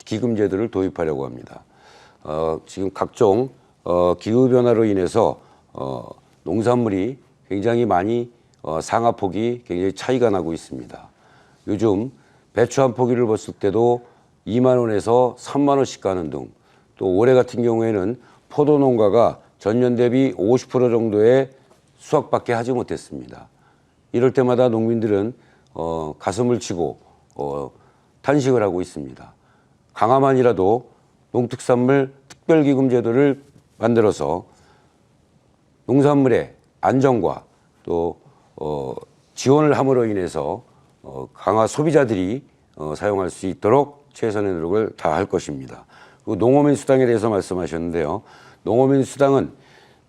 S3: 기금제도를 도입하려고 합니다. 지금 각종 기후변화로 인해서 농산물이 굉장히 많이 상하폭이 굉장히 차이가 나고 있습니다. 요즘 배추 한 포기를 봤을 때도 2만 원에서 3만 원씩 가는 등 또 올해 같은 경우에는 포도 농가가 전년 대비 50% 정도의 수확밖에 하지 못했습니다. 이럴 때마다 농민들은 가슴을 치고 탄식을 하고 있습니다. 강화만이라도 농특산물 특별기금 제도를 만들어서 농산물의 안정과 또 지원을 함으로 인해서 강화 소비자들이 사용할 수 있도록 최선의 노력을 다할 것입니다. 그리고 농어민 수당에 대해서 말씀하셨는데요. 농어민 수당은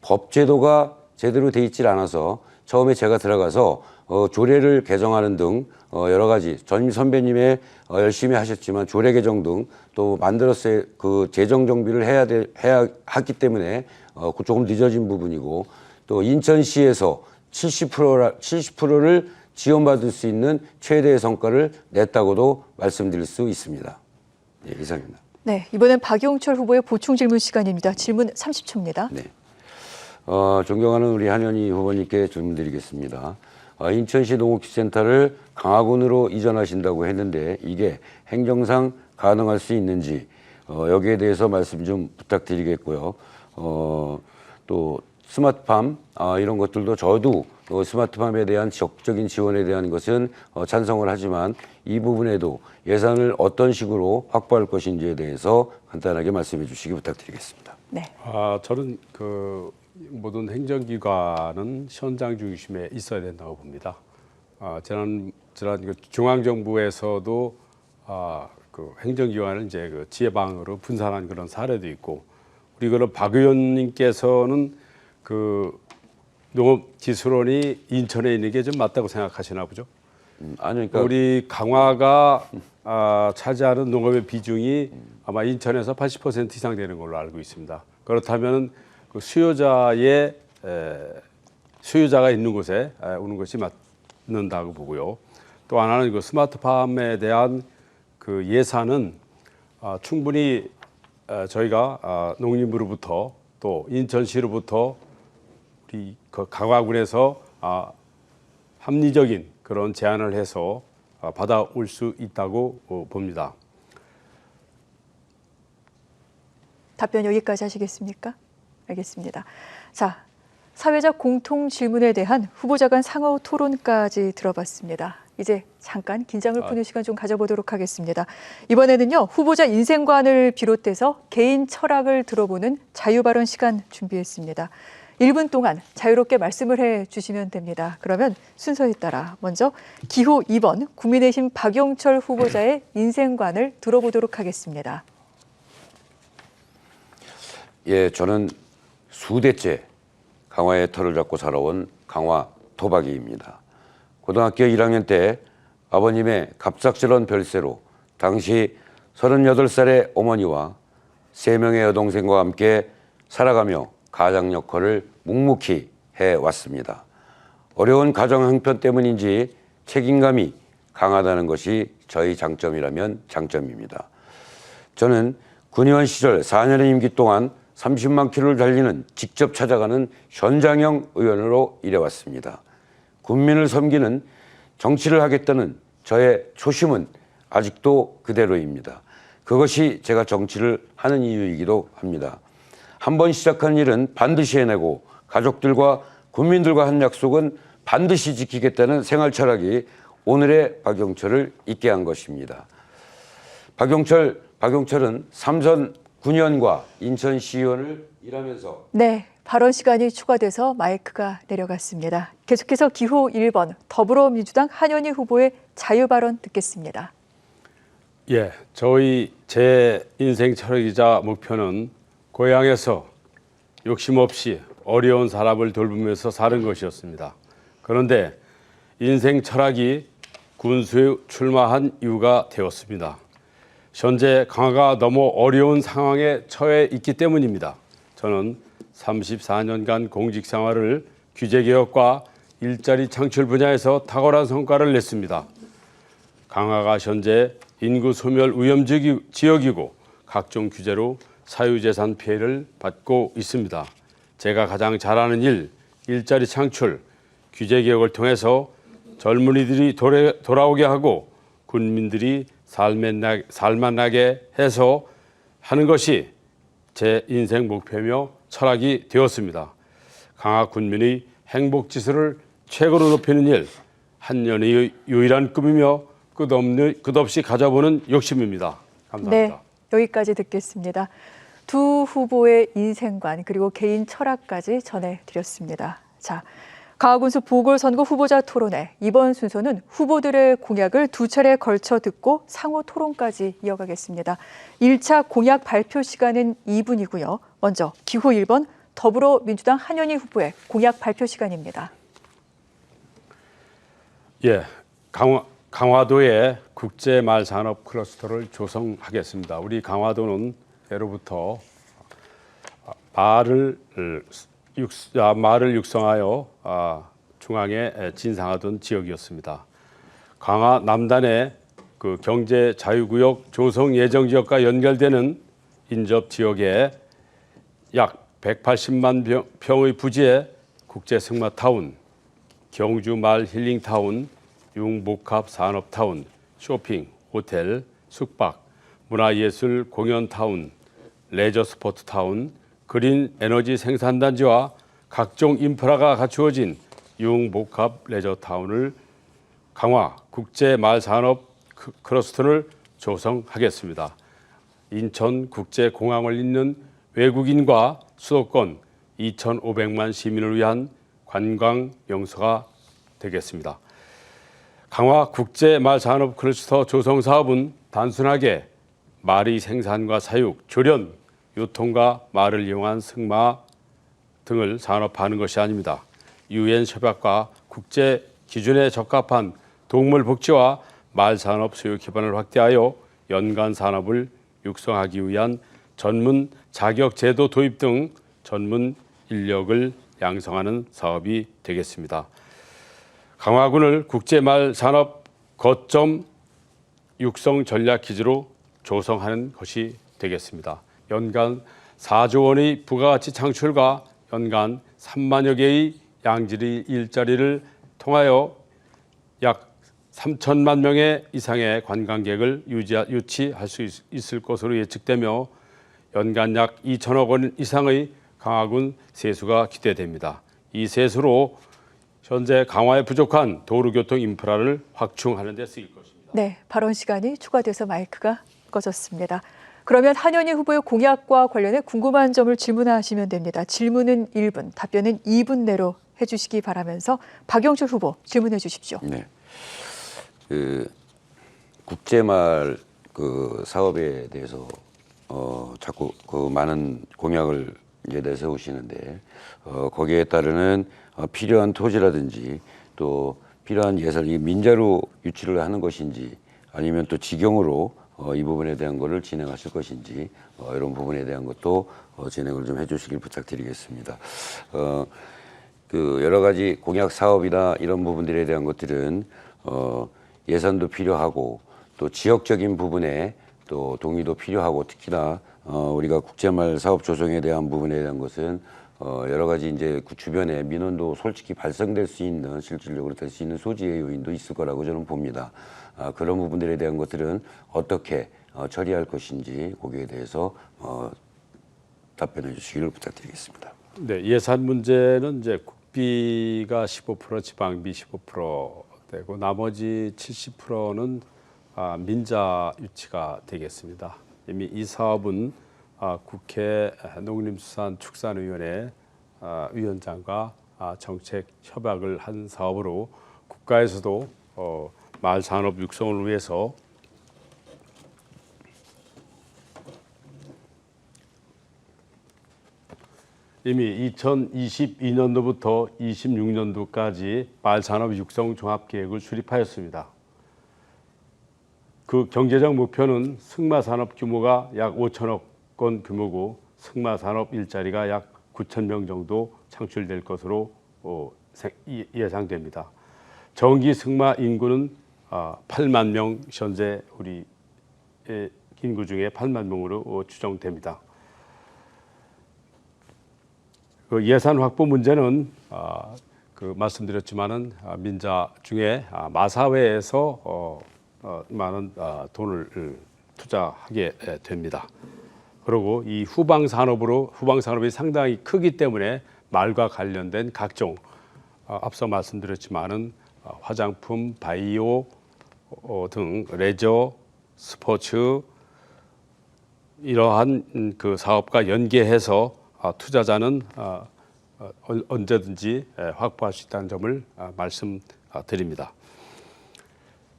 S3: 법 제도가 제대로 돼 있질 않아서 처음에 제가 들어가서 조례를 개정하는 등 여러 가지 전임 선배님의 열심히 하셨지만 조례 개정 등 또 만들었어야 재정 정비를 해야 하기 때문에 조금 늦어진 부분이고 또 인천시에서 70%를 지원받을 수 있는 최대의 성과를 냈다고도 말씀드릴 수 있습니다. 예, 이상입니다.
S1: 네, 이번엔 박용철 후보의 보충 질문 시간입니다. 질문 30초입니다.
S3: 네. 존경하는 우리 한현희 후보님께 질문드리겠습니다. 인천시 농업기센터를 강화군으로 이전하신다고 했는데 이게 행정상 가능할 수 있는지 여기에 대해서 말씀 좀 부탁드리겠고요. 또 스마트팜 이런 것들도 저도 스마트팜에 대한 적극적인 지원에 대한 것은 찬성을 하지만 이 부분에도 예산을 어떤 식으로 확보할 것인지에 대해서 간단하게 말씀해 주시기 부탁드리겠습니다.
S1: 네.
S2: 저는 모든 행정기관은 현장 중심에 있어야 된다고 봅니다. 지난 중앙정부에서도 행정기관을 이제 지방으로 분산한 그런 사례도 있고 우리 박 의원님께서는 농업기술원이 인천에 있는 게 좀 맞다고 생각하시나 보죠?
S3: 아니, 그러니까
S2: 우리 강화가 차지하는 농업의 비중이 아마 인천에서 80% 이상 되는 걸로 알고 있습니다. 그렇다면 수요자가 있는 곳에 오는 것이 맞는다고 보고요. 또 하나는 스마트팜에 대한 예산은 충분히 저희가 농림부로부터 또 인천시로부터 우리 강화군에서 합리적인 그런 제안을 해서 받아올 수 있다고 봅니다.
S1: 답변 여기까지 하시겠습니까? 알겠습니다. 자, 사회적 공통 질문에 대한 후보자 간 상호 토론까지 들어봤습니다. 이제 잠깐 긴장을 푸는 시간 좀 가져보도록 하겠습니다. 이번에는요, 후보자 인생관을 비롯해서 개인 철학을 들어보는 자유발언 시간 준비했습니다. 1분 동안 자유롭게 말씀을 해주시면 됩니다. 그러면 순서에 따라 먼저 기호 2번 국민의힘 박용철 후보자의 인생관을 들어보도록 하겠습니다.
S3: 예, 저는 수대째 강화의 털을 잡고 살아온 강화 토박이입니다. 고등학교 1학년 때 아버님의 갑작스런 별세로 당시 38살의 어머니와 3명의 여동생과 함께 살아가며 가장 역할을 묵묵히 해왔습니다. 어려운 가정 형편 때문인지 책임감이 강하다는 것이 저희 장점이라면 장점입니다. 저는 군의원 시절 4년의 임기 동안 30만 킬로를 달리는 직접 찾아가는 현장형 의원으로 일해왔습니다. 국민을 섬기는 정치를 하겠다는 저의 초심은 아직도 그대로입니다. 그것이 제가 정치를 하는 이유이기도 합니다. 한번 시작한 일은 반드시 해내고 가족들과 국민들과 한 약속은 반드시 지키겠다는 생활 철학이 오늘의 박영철을 있게 한 것입니다. 박영철은 삼선 9년과 인천시의원을 일하면서
S1: 네, 발언 시간이 추가돼서 마이크가 내려갔습니다. 계속해서 기호 1번 더불어민주당 한현희 후보의 자유 발언 듣겠습니다.
S2: 예, 제 인생 철학이자 목표는 고향에서 욕심 없이 어려운 사람을 돌보면서 사는 것이었습니다. 그런데 인생 철학이 군수에 출마한 이유가 되었습니다. 현재 강화가 너무 어려운 상황에 처해 있기 때문입니다. 저는 34년간 공직 생활을 규제개혁과 일자리 창출 분야에서 탁월한 성과를 냈습니다. 강화가 현재 인구 소멸 위험 지역이고 각종 규제로 사유재산 피해를 받고 있습니다. 제가 가장 잘하는 일자리 창출, 규제개혁을 통해서 젊은이들이 돌아오게 하고 국민들이 살만나게 해서 하는 것이 제 인생 목표며 철학이 되었습니다. 강화 군민의 행복 지수를 최고로 높이는 일, 한년의 유일한 꿈이며 끝없이 가져보는 욕심입니다. 감사합니다.
S1: 네, 여기까지 듣겠습니다. 두 후보의 인생관 그리고 개인 철학까지 전해드렸습니다. 자, 강화군수 보궐선거 후보자 토론회. 이번 순서는 후보들의 공약을 두 차례에 걸쳐 듣고 상호 토론까지 이어가겠습니다. 1차 공약 발표 시간은 2분이고요. 먼저 기호 1번 더불어민주당 한현희 후보의 공약 발표 시간입니다.
S2: 예, 강화도에 국제말산업 클러스터를 조성하겠습니다. 우리 강화도는 예로부터 말을 육성하여 중앙에 진상하던 지역이었습니다. 강화 남단의 그 경제 자유구역 조성 예정 지역과 연결되는 인접 지역에 약 180만 평의 부지에 국제 승마타운, 경주 말 힐링타운, 융복합 산업타운, 쇼핑, 호텔, 숙박, 문화예술 공연타운, 레저 스포츠타운, 그린 에너지 생산단지와 각종 인프라가 갖추어진 융복합 레저타운을 강화 국제말산업 클러스터를 조성하겠습니다. 인천국제공항을 잇는 외국인과 수도권 2,500만 시민을 위한 관광 명소가 되겠습니다. 강화 국제말산업 클러스터 조성 사업은 단순하게 말의 생산과 사육, 조련, 유통과 말을 이용한 승마 등을 산업화하는 것이 아닙니다. UN 협약과 국제 기준에 적합한 동물 복지와 말 산업 수요 기반을 확대하여 연간 산업을 육성하기 위한 전문 자격 제도 도입 등 전문 인력을 양성하는 사업이 되겠습니다. 강화군을 국제말 산업 거점 육성 전략 기지로 조성하는 것이 되겠습니다. 연간 4조 원의 부가가치 창출과 연간 3만여 개의 양질의 일자리를 통하여 약 3천만 명의 이상의 관광객을 유치할 수 있을 것으로 예측되며 연간 약 2천억 원 이상의 강화군 세수가 기대됩니다. 이 세수로 현재 강화에 부족한 도로교통 인프라를 확충하는 데 쓰일 것입니다.
S1: 네, 발언 시간이 추가돼서 마이크가 꺼졌습니다. 그러면 한현희 후보의 공약과 관련해 궁금한 점을 질문하시면 됩니다. 질문은 1분, 답변은 2분 내로 해주시기 바라면서 박영철 후보 질문해 주십시오.
S3: 네. 국제말 사업에 대해서 자꾸 많은 공약을 이제 내세우시는데 거기에 따르는 필요한 토지라든지 또 필요한 예산이 민자로 유치를 하는 것인지 아니면 또 직영으로 이 부분에 대한 것을 진행하실 것인지 이런 부분에 대한 것도 진행을 좀 해주시길 부탁드리겠습니다. 여러 가지 공약 사업이나 이런 부분들에 대한 것들은 예산도 필요하고 또 지역적인 부분에 또 동의도 필요하고 특히나 우리가 국제말 사업 조성에 대한 부분에 대한 것은 여러 가지 이제 그 주변에 민원도 솔직히 발생될 수 있는 실질적으로 될 수 있는 소지의 요인도 있을 거라고 저는 봅니다. 그런 부분들에 대한 것들은 어떻게 처리할 것인지 거기에 대해서 답변해 주시기를 부탁드리겠습니다.
S2: 네, 예산 문제는 이제 국비가 15%, 지방비 15% 되고 나머지 70%는 민자 유치가 되겠습니다. 이미 이 사업은 국회 농림수산축산위원회 위원장과 정책 협약을 한 사업으로 국가에서도 마을 산업 육성을 위해서 이미 2022년도부터 26년도까지 마을산업 육성 종합계획을 수립하였습니다. 그 경제적 목표는 승마산업 규모가 약 5천억 건 규모고 승마산업 일자리가 약 9천 명 정도 창출될 것으로 예상됩니다. 정기 승마 인구는 8만 명, 현재 우리 인구 중에 8만 명으로 추정됩니다. 그 예산 확보 문제는 말씀드렸지만은 민자 중에 마사회에서 많은 돈을 투자하게 됩니다. 그리고 이 후방 산업이 상당히 크기 때문에 말과 관련된 각종 앞서 말씀드렸지만은 화장품, 바이오 등 레저, 스포츠 이러한 그 사업과 연계해서 투자자는 언제든지 확보할 수 있다는 점을 말씀드립니다.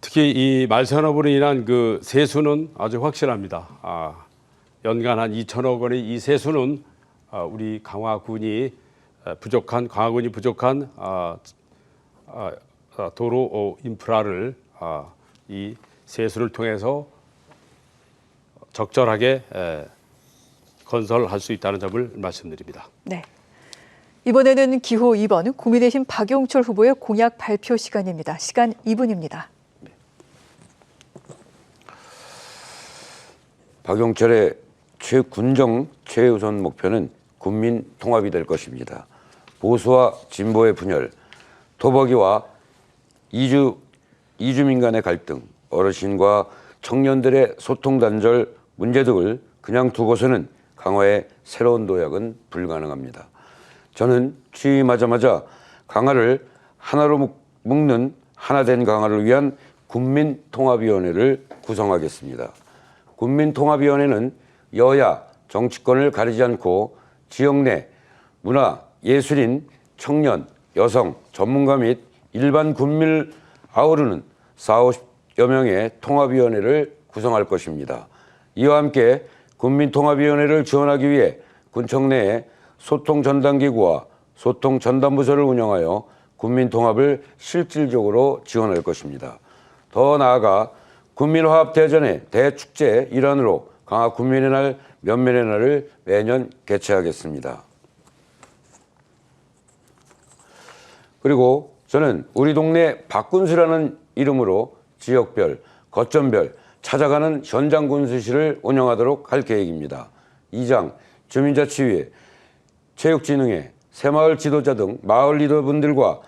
S2: 특히 이 말산업으로 인한 그 세수는 아주 확실합니다. 연간 한 2천억 원의 이 세수는 우리 강화군이 부족한 도로 인프라를 이 세수를 통해서 적절하게 건설할 수 있다는 점을 말씀드립니다.
S1: 네. 이번에는 기호 2번 국민의힘 박용철 후보의 공약 발표 시간입니다. 시간 2분입니다.
S3: 박용철의 군정 최우선 목표는 국민 통합이 될 것입니다. 보수와 진보의 분열, 토박이와 이주민 간의 갈등, 어르신과 청년들의 소통 단절 문제 등을 그냥 두고서는 강화의 새로운 도약은 불가능합니다. 저는 취임하자마자 강화를 하나로 묶는 하나된 강화를 위한 국민통합위원회를 구성하겠습니다. 국민통합위원회는 여야, 정치권을 가리지 않고 지역 내 문화, 예술인, 청년, 여성, 전문가 및 일반 국민을 아우르는 40~50여 명의 통합위원회를 구성할 것입니다. 이와 함께 국민통합위원회를 지원하기 위해 군청 내에 소통전담기구와 소통전담부서를 운영하여 국민통합을 실질적으로 지원할 것입니다. 더 나아가 국민화합대전의 대축제 일환으로 강화 국민의 날, 면면의 날을 매년 개최하겠습니다. 그리고 저는 우리 동네 박군수라는 이름으로 지역별, 거점별 찾아가는 현장군수실을 운영하도록 할 계획입니다. 2장 주민자치위회, 체육진흥회, 새마을 지도자 등 마을 리더분들과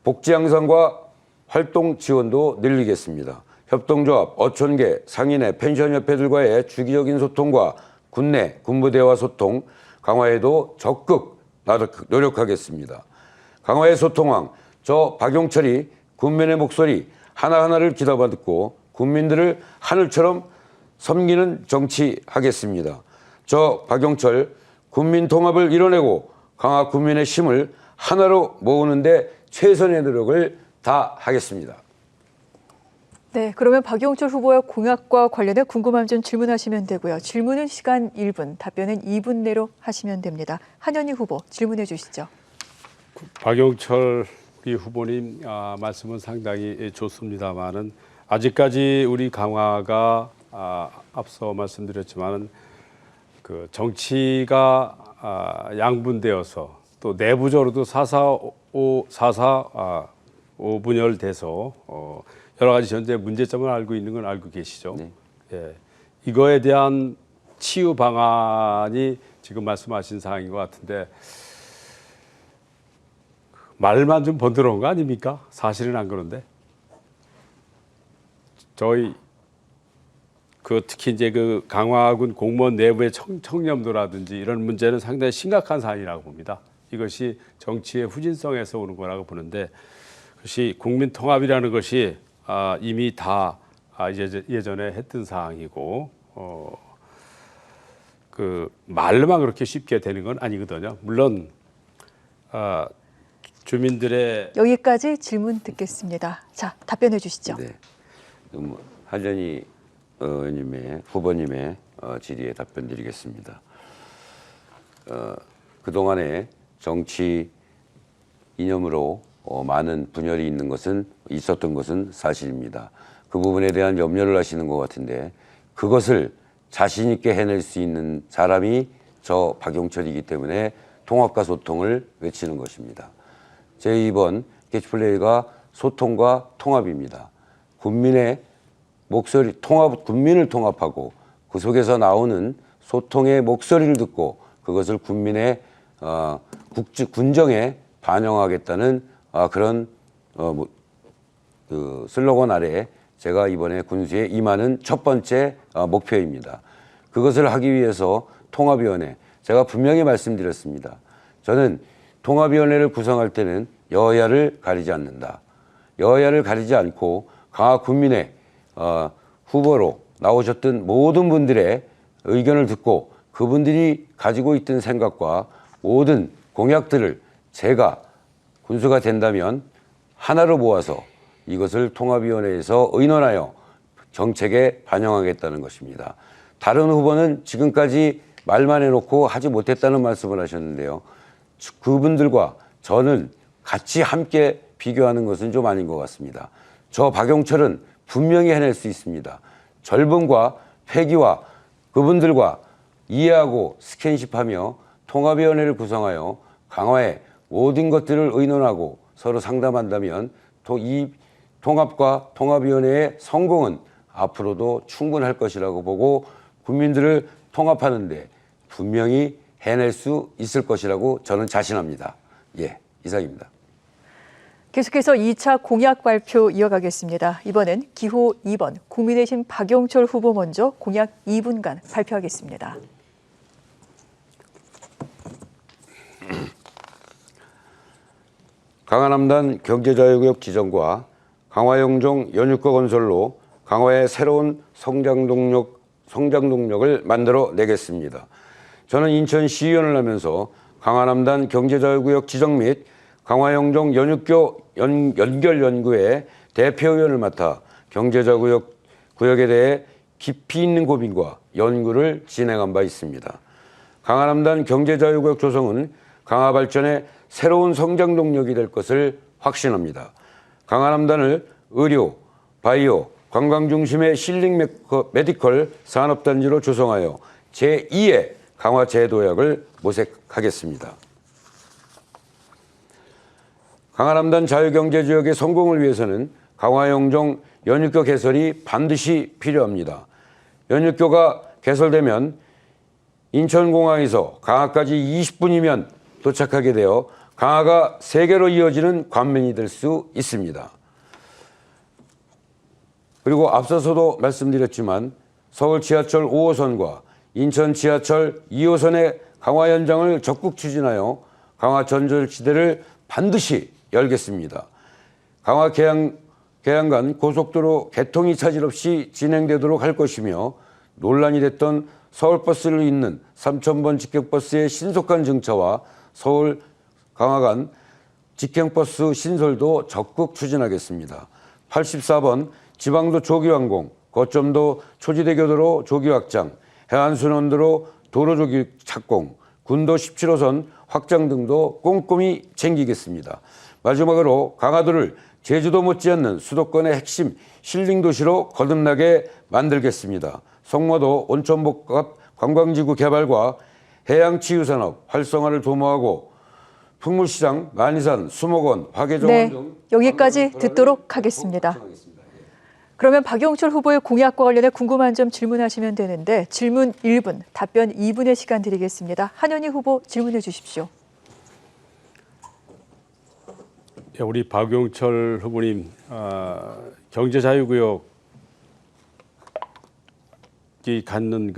S3: 복지 향상과 활동 지원도 늘리겠습니다. 협동조합, 어촌계, 상인회, 펜션협회들과의 주기적인 소통과 군내, 군부대와 소통, 강화에도 적극 노력하겠습니다. 강화의 소통왕, 저 박용철이 군민의 목소리 하나하나를 귀담아 듣고 국민들을 하늘처럼 섬기는 정치하겠습니다. 저 박용철, 국민 통합을 이뤄내고 강화 국민의 힘을 하나로 모으는 데 최선의 노력을 다하겠습니다.
S1: 네, 그러면 박용철 후보의 공약과 관련해 궁금한 점 질문하시면 되고요. 질문은 시간 1분, 답변은 2분 내로 하시면 됩니다. 한현희 후보 질문해 주시죠.
S2: 박용철 우리 후보님 말씀은 상당히 좋습니다만은 아직까지 우리 강화가 앞서 말씀드렸지만은 그 정치가 양분되어서 또 내부적으로도 4.4.5분열돼서 여러 가지 현재 문제점을 알고 있는 건 알고 계시죠.
S3: 네.
S2: 예, 이거에 대한 치유 방안이 지금 말씀하신 사항인 것 같은데 말만 좀 번들어온 거 아닙니까? 사실은 안 그런데 저희 그 특히 이제 그 강화군 공무원 내부의 청렴도라든지 이런 문제는 상당히 심각한 사안이라고 봅니다. 이것이 정치의 후진성에서 오는 거라고 보는데, 그것이 국민 통합이라는 것이 이미 다 예전에 했던 사항이고, 그 말로만 그렇게 쉽게 되는 건 아니거든요. 물론 주민들의
S1: 여기까지 질문 듣겠습니다. 자, 답변해 주시죠.
S3: 네. 한전희 의원님의 후보님의 질의에 답변드리겠습니다. 그동안에 정치 이념으로 많은 분열이 있었던 것은 사실입니다. 그 부분에 대한 염려를 하시는 것 같은데, 그것을 자신 있게 해낼 수 있는 사람이 저 박용철이기 때문에 통합과 소통을 외치는 것입니다. 제 이번 캐치플레이가 소통과 통합입니다. 국민의 목소리, 국민을 통합하고 그 속에서 나오는 소통의 목소리를 듣고 그것을 국민의 군정에 반영하겠다는 그런 그 슬로건 아래 제가 이번에 군수에 임하는 첫 번째 목표입니다. 그것을 하기 위해서 통합위원회, 제가 분명히 말씀드렸습니다. 저는 통합위원회를 구성할 때는 여야를 가리지 않는다. 여야를 가리지 않고 강화 군민의 후보로 나오셨던 모든 분들의 의견을 듣고 그분들이 가지고 있던 생각과 모든 공약들을 제가 군수가 된다면 하나로 모아서 이것을 통합위원회에서 의논하여 정책에 반영하겠다는 것입니다. 다른 후보는 지금까지 말만 해놓고 하지 못했다는 말씀을 하셨는데요. 그분들과 저는 같이 함께 비교하는 것은 좀 아닌 것 같습니다. 저 박용철은 분명히 해낼 수 있습니다. 젊음과 패기와 그분들과 이해하고 스킨십하며 통합위원회를 구성하여 강화에 모든 것들을 의논하고 서로 상담한다면 또 이 통합과 통합위원회의 성공은 앞으로도 충분할 것이라고 보고 국민들을 통합하는데 분명히 해낼 수 있을 것이라고 저는 자신합니다. 예, 이상입니다.
S1: 계속해서 2차 공약 발표 이어가겠습니다. 이번엔 기호 2번 국민의힘 박용철 후보 먼저 공약 2분간 발표하겠습니다.
S3: 강화남단 경제자유구역 지정과 강화영종 연육가 건설로 강화의 새로운 성장 동력을 만들어 내겠습니다. 저는 인천시의원을 하면서 강화남단 경제자유구역 지정 및 강화영종 연결 연구의 대표위원을 맡아 경제자유구역에 대해 깊이 있는 고민과 연구를 진행한 바 있습니다. 강화남단 경제자유구역 조성은 강화 발전의 새로운 성장 동력이 될 것을 확신합니다. 강화남단을 의료, 바이오, 관광 중심의 힐링 메디컬 산업단지로 조성하여 제2의 강화 제도약을 모색하겠습니다. 강화남단 자유경제지역의 성공을 위해서는 강화영종 연육교 개설이 반드시 필요합니다. 연육교가 개설되면 인천공항에서 강화까지 20분이면 도착하게 되어 강화가 세계로 이어지는 관문이 될 수 있습니다. 그리고 앞서서도 말씀드렸지만 서울 지하철 5호선과 인천 지하철 2호선의 강화 연장을 적극 추진하여 강화 전철지대를 반드시 열겠습니다. 강화 계양간 고속도로 개통이 차질 없이 진행되도록 할 것이며 논란이 됐던 서울버스를 잇는 3000번 직행버스의 신속한 증차와 서울 강화 간 직행버스 신설도 적극 추진하겠습니다. 84번 지방도 조기 완공, 거점도 초지대교도로 조기 확장, 해안순환도로 도로 조기 착공, 군도 17호선 확장 등도 꼼꼼히 챙기겠습니다. 마지막으로 강화도를 제주도 못지않는 수도권의 핵심 힐링도시로 거듭나게 만들겠습니다. 성모도 온천복합 관광지구 개발과 해양치유산업 활성화를 도모하고 풍물시장, 만이산, 수목원, 화계정원 등
S1: 여기까지 듣도록 하겠습니다. 그러면 박용철 후보의 공약과 관련해 궁금한 점 질문하시면 되는데 질문 1분, 답변 2분의 시간 드리겠습니다. 한현희 후보 질문해 주십시오.
S2: 우리 박용철 후보님, 경제자유구역 갖는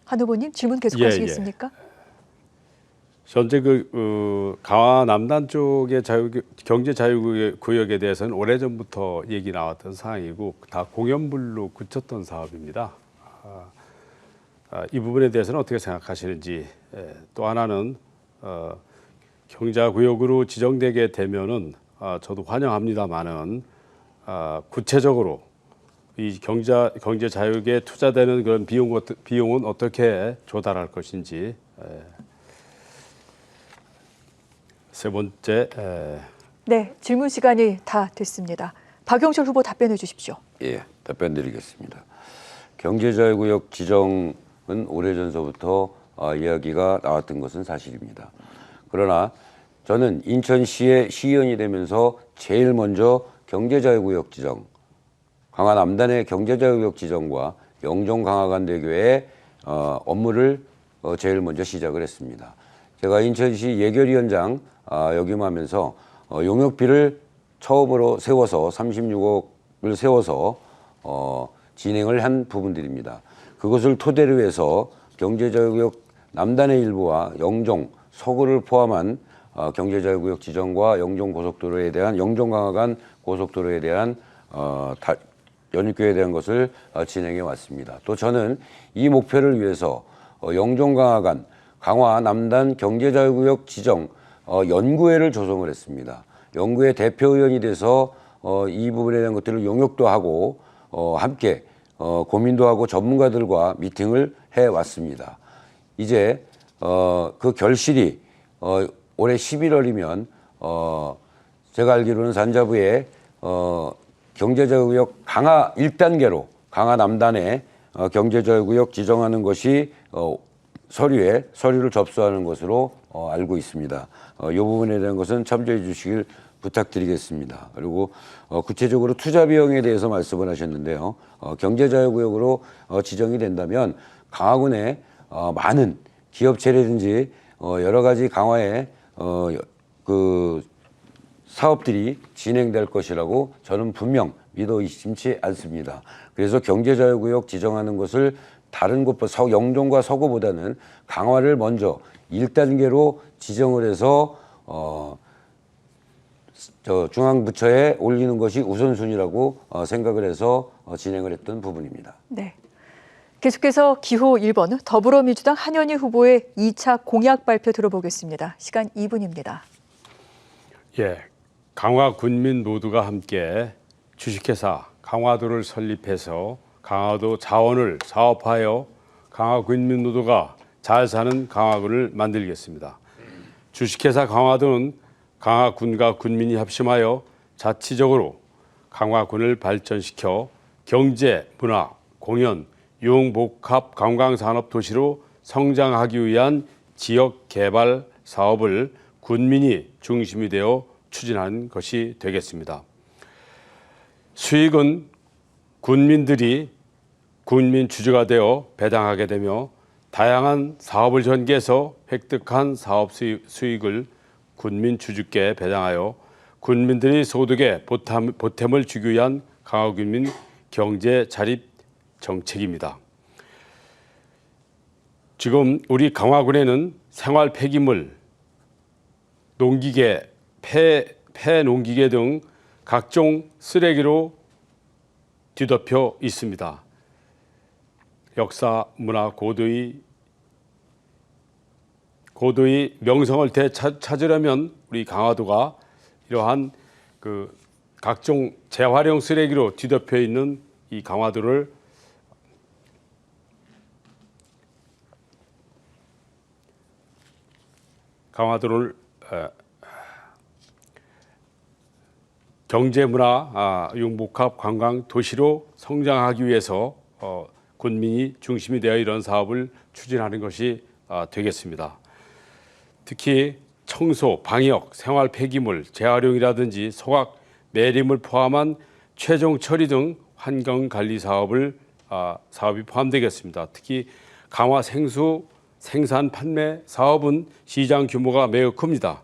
S1: 한 후보님 질문 계속하시겠습니까?
S2: 현재 강화 남단 쪽의 경제 자유구역에 대해서는 오래전부터 얘기 나왔던 사항이고 다 공연불로 그쳤던 사업입니다. 이 부분에 대해서는 어떻게 생각하시는지, 또 하나는 경자구역으로 지정되게 되면은 저도 환영합니다만은 구체적으로 이 경제 자유에 투자되는 그런 비용은 어떻게 조달할 것인지. 세 번째.
S1: 네, 질문 시간이 다 됐습니다. 박영철 후보 답변해 주십시오.
S3: 예, 답변 드리겠습니다. 경제자유구역 지정은 오래전서부터 이야기가 나왔던 것은 사실입니다. 그러나 저는 인천시의 시의원이 되면서 제일 먼저 경제자유구역 지정, 강화 남단의 경제자유구역 지정과 영종 강화간대교의 업무를 제일 먼저 시작을 했습니다. 제가 인천시 예결위원장 역임하면서 용역비를 처음으로 세워서 36억을 세워서 진행을 한 부분들입니다. 그것을 토대로 해서 경제자유구역 남단의 일부와 영종, 서구를 포함한 경제자유구역 지정과 영종고속도로에 대한 영종강화간 고속도로에 대한 연립교에 대한 것을 진행해 왔습니다. 또 저는 이 목표를 위해서 영종강화간 강화 남단 경제자유구역 지정 연구회를 조성을 했습니다. 연구회 대표의원이 돼서 이 부분에 대한 것들을 용역도 하고 함께 고민도 하고 전문가들과 미팅을 해왔습니다. 이제 그 결실이 올해 11월이면 제가 알기로는 산자부에 경제자유구역 강화 1단계로 강화 남단에 경제자유구역 지정하는 것이 서류를 접수하는 것으로 알고 있습니다. 이 부분에 대한 것은 참조해 주시길 부탁드리겠습니다. 그리고 구체적으로 투자 비용에 대해서 말씀을 하셨는데요. 경제자유구역으로 지정이 된다면 강화군에 많은 기업체라든지 여러 가지 강화의 그 사업들이 진행될 것이라고 저는 분명 믿어 의심치 않습니다. 그래서 경제자유구역 지정하는 것을 다른 곳보다 영종과 서구보다는 강화를 먼저 1단계로 지정을 해서 중앙부처에 올리는 것이 우선순위라고 생각을 해서 진행을 했던 부분입니다.
S1: 네. 계속해서 기호 1번 더불어민주당 한현희 후보의 2차 공약 발표 들어보겠습니다. 시간 2분입니다.
S2: 예, 강화 군민 모두가 함께 주식회사 강화도를 설립해서 강화도 자원을 사업하여 강화 군민 모두가 잘 사는 강화군을 만들겠습니다. 주식회사 강화도는 강화군과 군민이 합심하여 자치적으로 강화군을 발전시켜 경제, 문화, 공연, 융복합 관광산업 도시로 성장하기 위한 지역 개발 사업을 군민이 중심이 되어 추진하는 것이 되겠습니다. 수익은 군민들이 군민 주주가 되어 배당하게 되며 다양한 사업을 전개해서 획득한 사업 수익을 군민 주주께 배당하여 군민들이 소득에 보탬을 주기 위한 강화군민 경제 자립 정책입니다. 지금 우리 강화군에는 생활 폐기물, 농기계, 폐농기계 등 각종 쓰레기로 뒤덮여 있습니다. 역사, 문화, 고도의 명성을 되찾으려면 우리 강화도가 이러한 그 각종 재활용 쓰레기로 뒤덮여 있는 이 강화도를 경제, 문화, 융복합 관광 도시로 성장하기 위해서 군민이 중심이 되어 이런 사업을 추진하는 것이 되겠습니다. 특히 청소, 방역, 생활 폐기물, 재활용이라든지 소각, 매림을 포함한 최종 처리 등 환경 관리 사업을 사업이 포함되겠습니다. 특히 강화 생수 생산 판매 사업은 시장 규모가 매우 큽니다.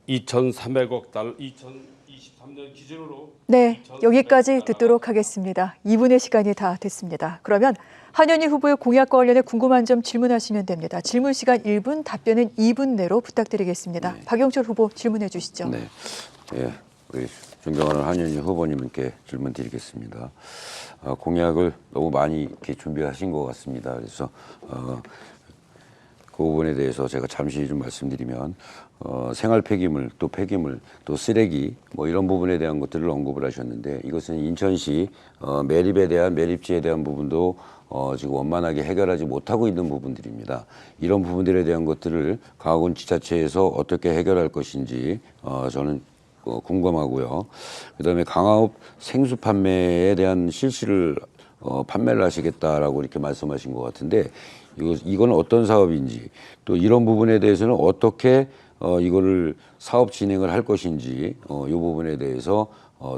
S2: 2,300억 달러, 2023년 기준으로.
S1: 네, 여기까지 듣도록 하겠습니다. 2분의 시간이 다 됐습니다. 그러면 한현희 후보의 공약과 관련해 궁금한 점 질문하시면 됩니다. 질문 시간 1분, 답변은 2분 내로 부탁드리겠습니다.
S3: 네.
S1: 박영철 후보 질문해 주시죠.
S3: 네, 예, 우리 존경하는 한현희 후보님께 질문 드리겠습니다. 공약을 너무 많이 이렇게 준비하신 것 같습니다. 그래서 그 부분에 대해서 제가 잠시 좀 말씀드리면 생활 폐기물, 또 폐기물, 또 쓰레기 뭐 이런 부분에 대한 것들을 언급을 하셨는데 이것은 인천시 매립에 대한 매립지에 대한 부분도 지금 원만하게 해결하지 못하고 있는 부분들입니다. 이런 부분들에 대한 것들을 강화군 지자체에서 어떻게 해결할 것인지 저는 궁금하고요. 그다음에 강화읍 생수 판매에 대한 실시를 판매를 하시겠다라고 이렇게 말씀하신 것 같은데 이건 어떤 사업인지 또 이런 부분에 대해서는 어떻게 이거를 사업 진행을 할 것인지 이 부분에 대해서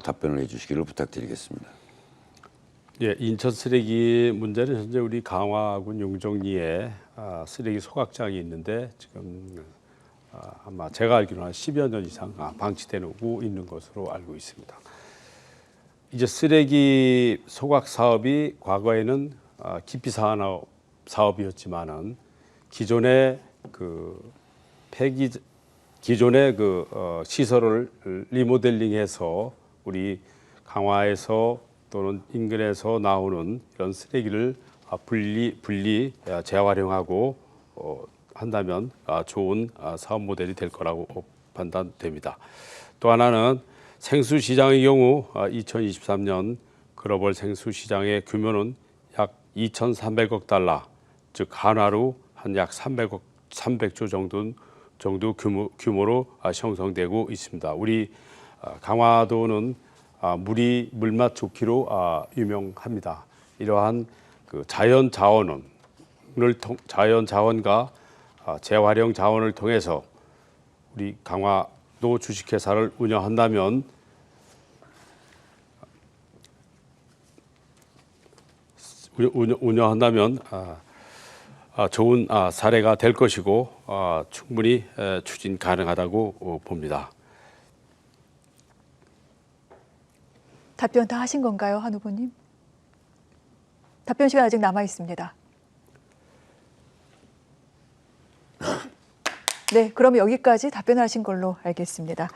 S3: 답변을 해주시기를 부탁드리겠습니다.
S2: 예, 인천 쓰레기 문제는 현재 우리 강화군 용정리에 쓰레기 소각장이 있는데 지금 아마 제가 알기로는 한 10여 년 이상 방치되고 있는 것으로 알고 있습니다. 이제 쓰레기 소각 사업이 과거에는 기피 사업이었지만은 기존의 시설을 리모델링해서 우리 강화에서 또는 인근에서 나오는 이런 쓰레기를 분리 재활용하고 한다면 좋은 사업 모델이 될 거라고 판단됩니다. 또 하나는 생수 시장의 경우 2023년 글로벌 생수 시장의 규모는 약 2,300억 달러, 즉 한화로 한 약 300조 정도 규모로 형성되고 있습니다. 우리 강화도는 물맛 좋기로 유명합니다. 이러한 자연 자원과 재활용 자원을 통해서 우리 강화도 주식회사를 운영한다면 좋은 사례가 될 것이고 충분히 추진 가능하다고 봅니다.
S1: 답변 다 하신 건가요, 한 후보님? 답변 시간 아직 남아 있습니다. 네, 그럼 여기까지 답변하신 걸로 알겠습니다.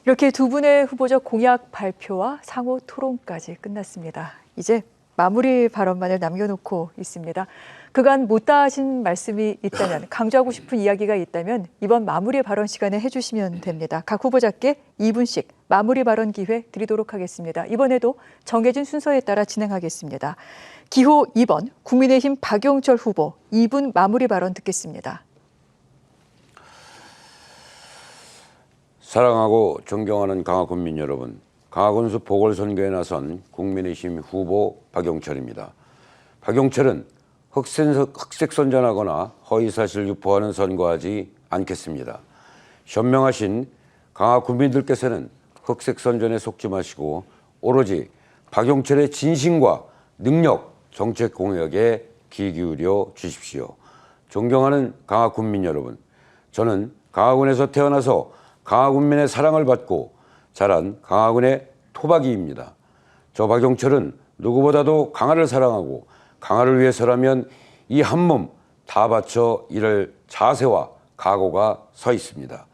S1: 이렇게 두 분의 후보자 공약 발표와 상호 토론까지 끝났습니다. 이제 마무리 발언만을 남겨놓고 있습니다. 그간 못다 하신 말씀이 있다면, 강조하고 싶은 이야기가 있다면 이번 마무리 발언 시간에 해주시면 됩니다. 각 후보자께 2분씩 마무리 발언 기회 드리도록 하겠습니다. 이번에도 정해진 순서에 따라 진행하겠습니다. 기호 2번 국민의힘 박영철 후보 2분 마무리 발언 듣겠습니다.
S3: 사랑하고 존경하는 강화군민 여러분, 강화군수 보궐선거에 나선 국민의힘 후보 박영철입니다. 박영철은 흑색선전하거나 허위사실 유포하는 선거하지 않겠습니다. 현명하신 강화군민들께서는 흑색선전에 속지 마시고 오로지 박영철의 진심과 능력, 정책 공약에 귀 기울여 주십시오. 존경하는 강화군민 여러분, 저는 강화군에서 태어나서 강화군민의 사랑을 받고 자란 강화군의 토박이입니다. 저 박영철은 누구보다도 강화를 사랑하고 강화를 위해서라면 이 한 몸 다 바쳐 일할 자세와 각오가 서 있습니다.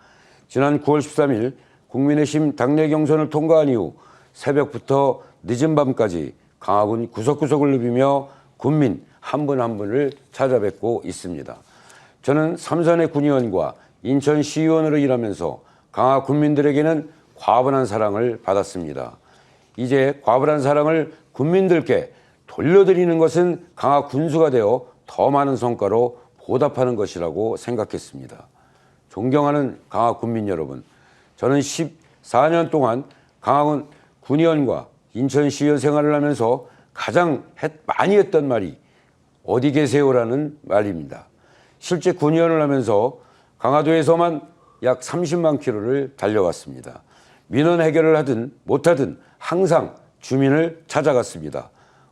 S3: 지난 9월 13일 국민의힘 당내 경선을 통과한 이후 새벽부터 늦은 밤까지 강화군 구석구석을 누비며 군민 한 분 한 분을 찾아뵙고 있습니다. 저는 삼선의 군의원과 인천시의원으로 일하면서 강화 군민들에게는 과분한 사랑을 받았습니다. 이제 과분한 사랑을 군민들께 돌려드리는 것은 강화 군수가 되어 더 많은 성과로 보답하는 것이라고 생각했습니다. 존경하는 강화 군민 여러분, 저는 14년 동안 강화군 군의원과 인천시의원 생활을 하면서 가장 많이 했던 말이 어디 계세요라는 말입니다. 실제 군의원을 하면서 강화도에서만 약 30만 킬로를 달려왔습니다. 민원 해결을 하든 못하든 항상 주민을 찾아갔습니다.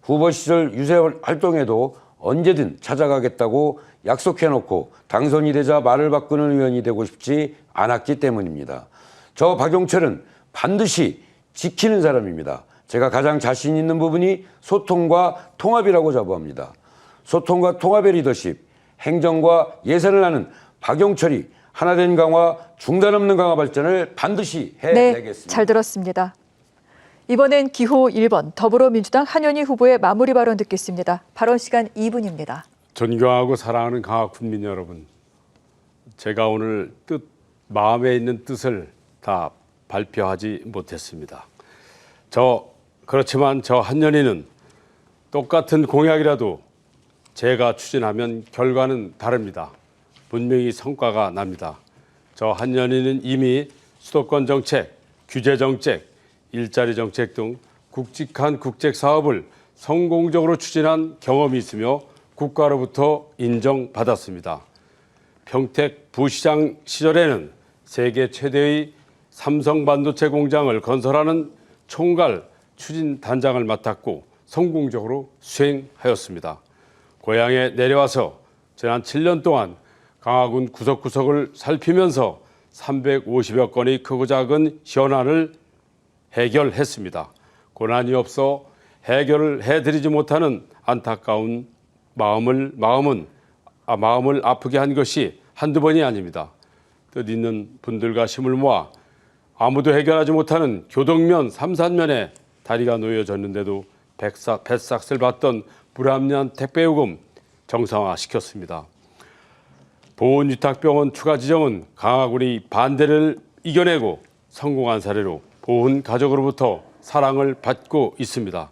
S3: 후보 시절 유세 활동에도 언제든 찾아가겠다고 약속해놓고 당선이 되자 말을 바꾸는 의원이 되고 싶지 않았기 때문입니다. 저 박용철은 반드시 지키는 사람입니다. 제가 가장 자신 있는 부분이 소통과 통합이라고 자부합니다. 소통과 통합의 리더십, 행정과 예산을 하는 박용철이 하나된 강화, 중단 없는 강화 발전을 반드시 해내겠습니다.
S1: 네, 잘 들었습니다. 이번엔 기호 1번 더불어민주당 한현희 후보의 마무리 발언 듣겠습니다. 발언 시간 2분입니다.
S2: 존경하고 사랑하는 강화 군민 여러분, 제가 오늘 마음에 있는 뜻을 다 발표하지 못했습니다. 그렇지만 저 한현희는 똑같은 공약이라도 제가 추진하면 결과는 다릅니다. 분명히 성과가 납니다. 저 한현희는 이미 수도권 정책, 규제 정책, 일자리 정책 등 굵직한 국책 사업을 성공적으로 추진한 경험이 있으며 국가로부터 인정받았습니다. 평택 부시장 시절에는 세계 최대의 삼성 반도체 공장을 건설하는 총괄 추진단장을 맡았고 성공적으로 수행하였습니다. 고향에 내려와서 지난 7년 동안 강화군 구석구석을 살피면서 350여 건의 크고 작은 현안을 해결했습니다. 고난이 없어 해결을 해드리지 못하는 안타까운 마음을 아프게 한 것이 한두 번이 아닙니다. 뜻 있는 분들과 힘을 모아 아무도 해결하지 못하는 교동면, 삼산면에 다리가 놓여졌는데도 뱃삭을 받던 불합리한 택배요금 정상화시켰습니다. 보훈위탁병원 추가 지정은 강화군이 반대를 이겨내고 성공한 사례로 보훈 가족으로부터 사랑을 받고 있습니다.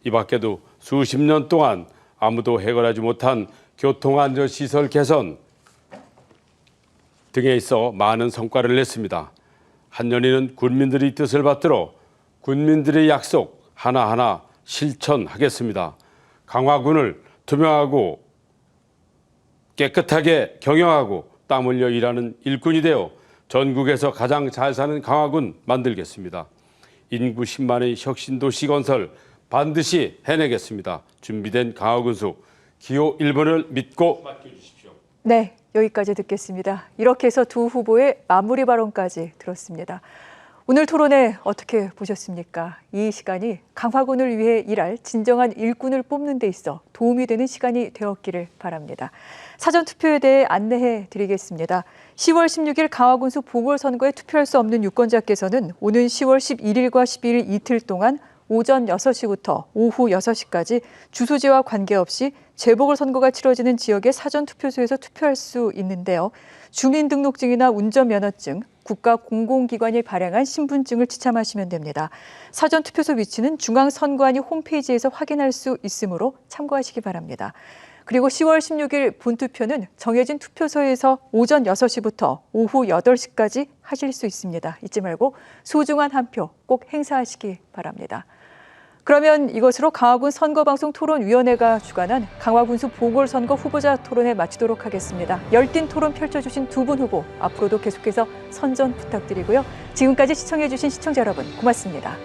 S2: 이 밖에도 수십 년 동안 아무도 해결하지 못한 교통안전시설 개선 등에 있어 많은 성과를 냈습니다. 한현희는 군민들의 뜻을 받들어 군민들의 약속 하나하나 실천하겠습니다. 강화군을 투명하고 깨끗하게 경영하고 땀 흘려 일하는 일꾼이 되어 전국에서 가장 잘 사는 강화군 만들겠습니다. 인구 10만의 혁신도시 건설 반드시 해내겠습니다. 준비된 강화군수 기호 1번을 믿고 맡겨주십시오.
S1: 네, 여기까지 듣겠습니다. 이렇게 해서 두 후보의 마무리 발언까지 들었습니다. 오늘 토론회 어떻게 보셨습니까? 이 시간이 강화군을 위해 일할 진정한 일꾼을 뽑는 데 있어 도움이 되는 시간이 되었기를 바랍니다. 사전투표에 대해 안내해 드리겠습니다. 10월 16일 강화군수 보궐선거에 투표할 수 없는 유권자께서는 오는 10월 11일과 12일 이틀 동안 오전 6시부터 오후 6시까지 주소지와 관계없이 재보궐선거가 치러지는 지역의 사전투표소에서 투표할 수 있는데요. 주민등록증이나 운전면허증, 국가공공기관이 발행한 신분증을 지참하시면 됩니다. 사전투표소 위치는 중앙선관위 홈페이지에서 확인할 수 있으므로 참고하시기 바랍니다. 그리고 10월 16일 본투표는 정해진 투표소에서 오전 6시부터 오후 8시까지 하실 수 있습니다. 잊지 말고 소중한 한 표 꼭 행사하시기 바랍니다. 그러면 이것으로 강화군 선거방송토론위원회가 주관한 강화군수 보궐선거 후보자 토론회 마치도록 하겠습니다. 열띤 토론 펼쳐주신 두 분 후보 앞으로도 계속해서 선전 부탁드리고요. 지금까지 시청해주신 시청자 여러분 고맙습니다.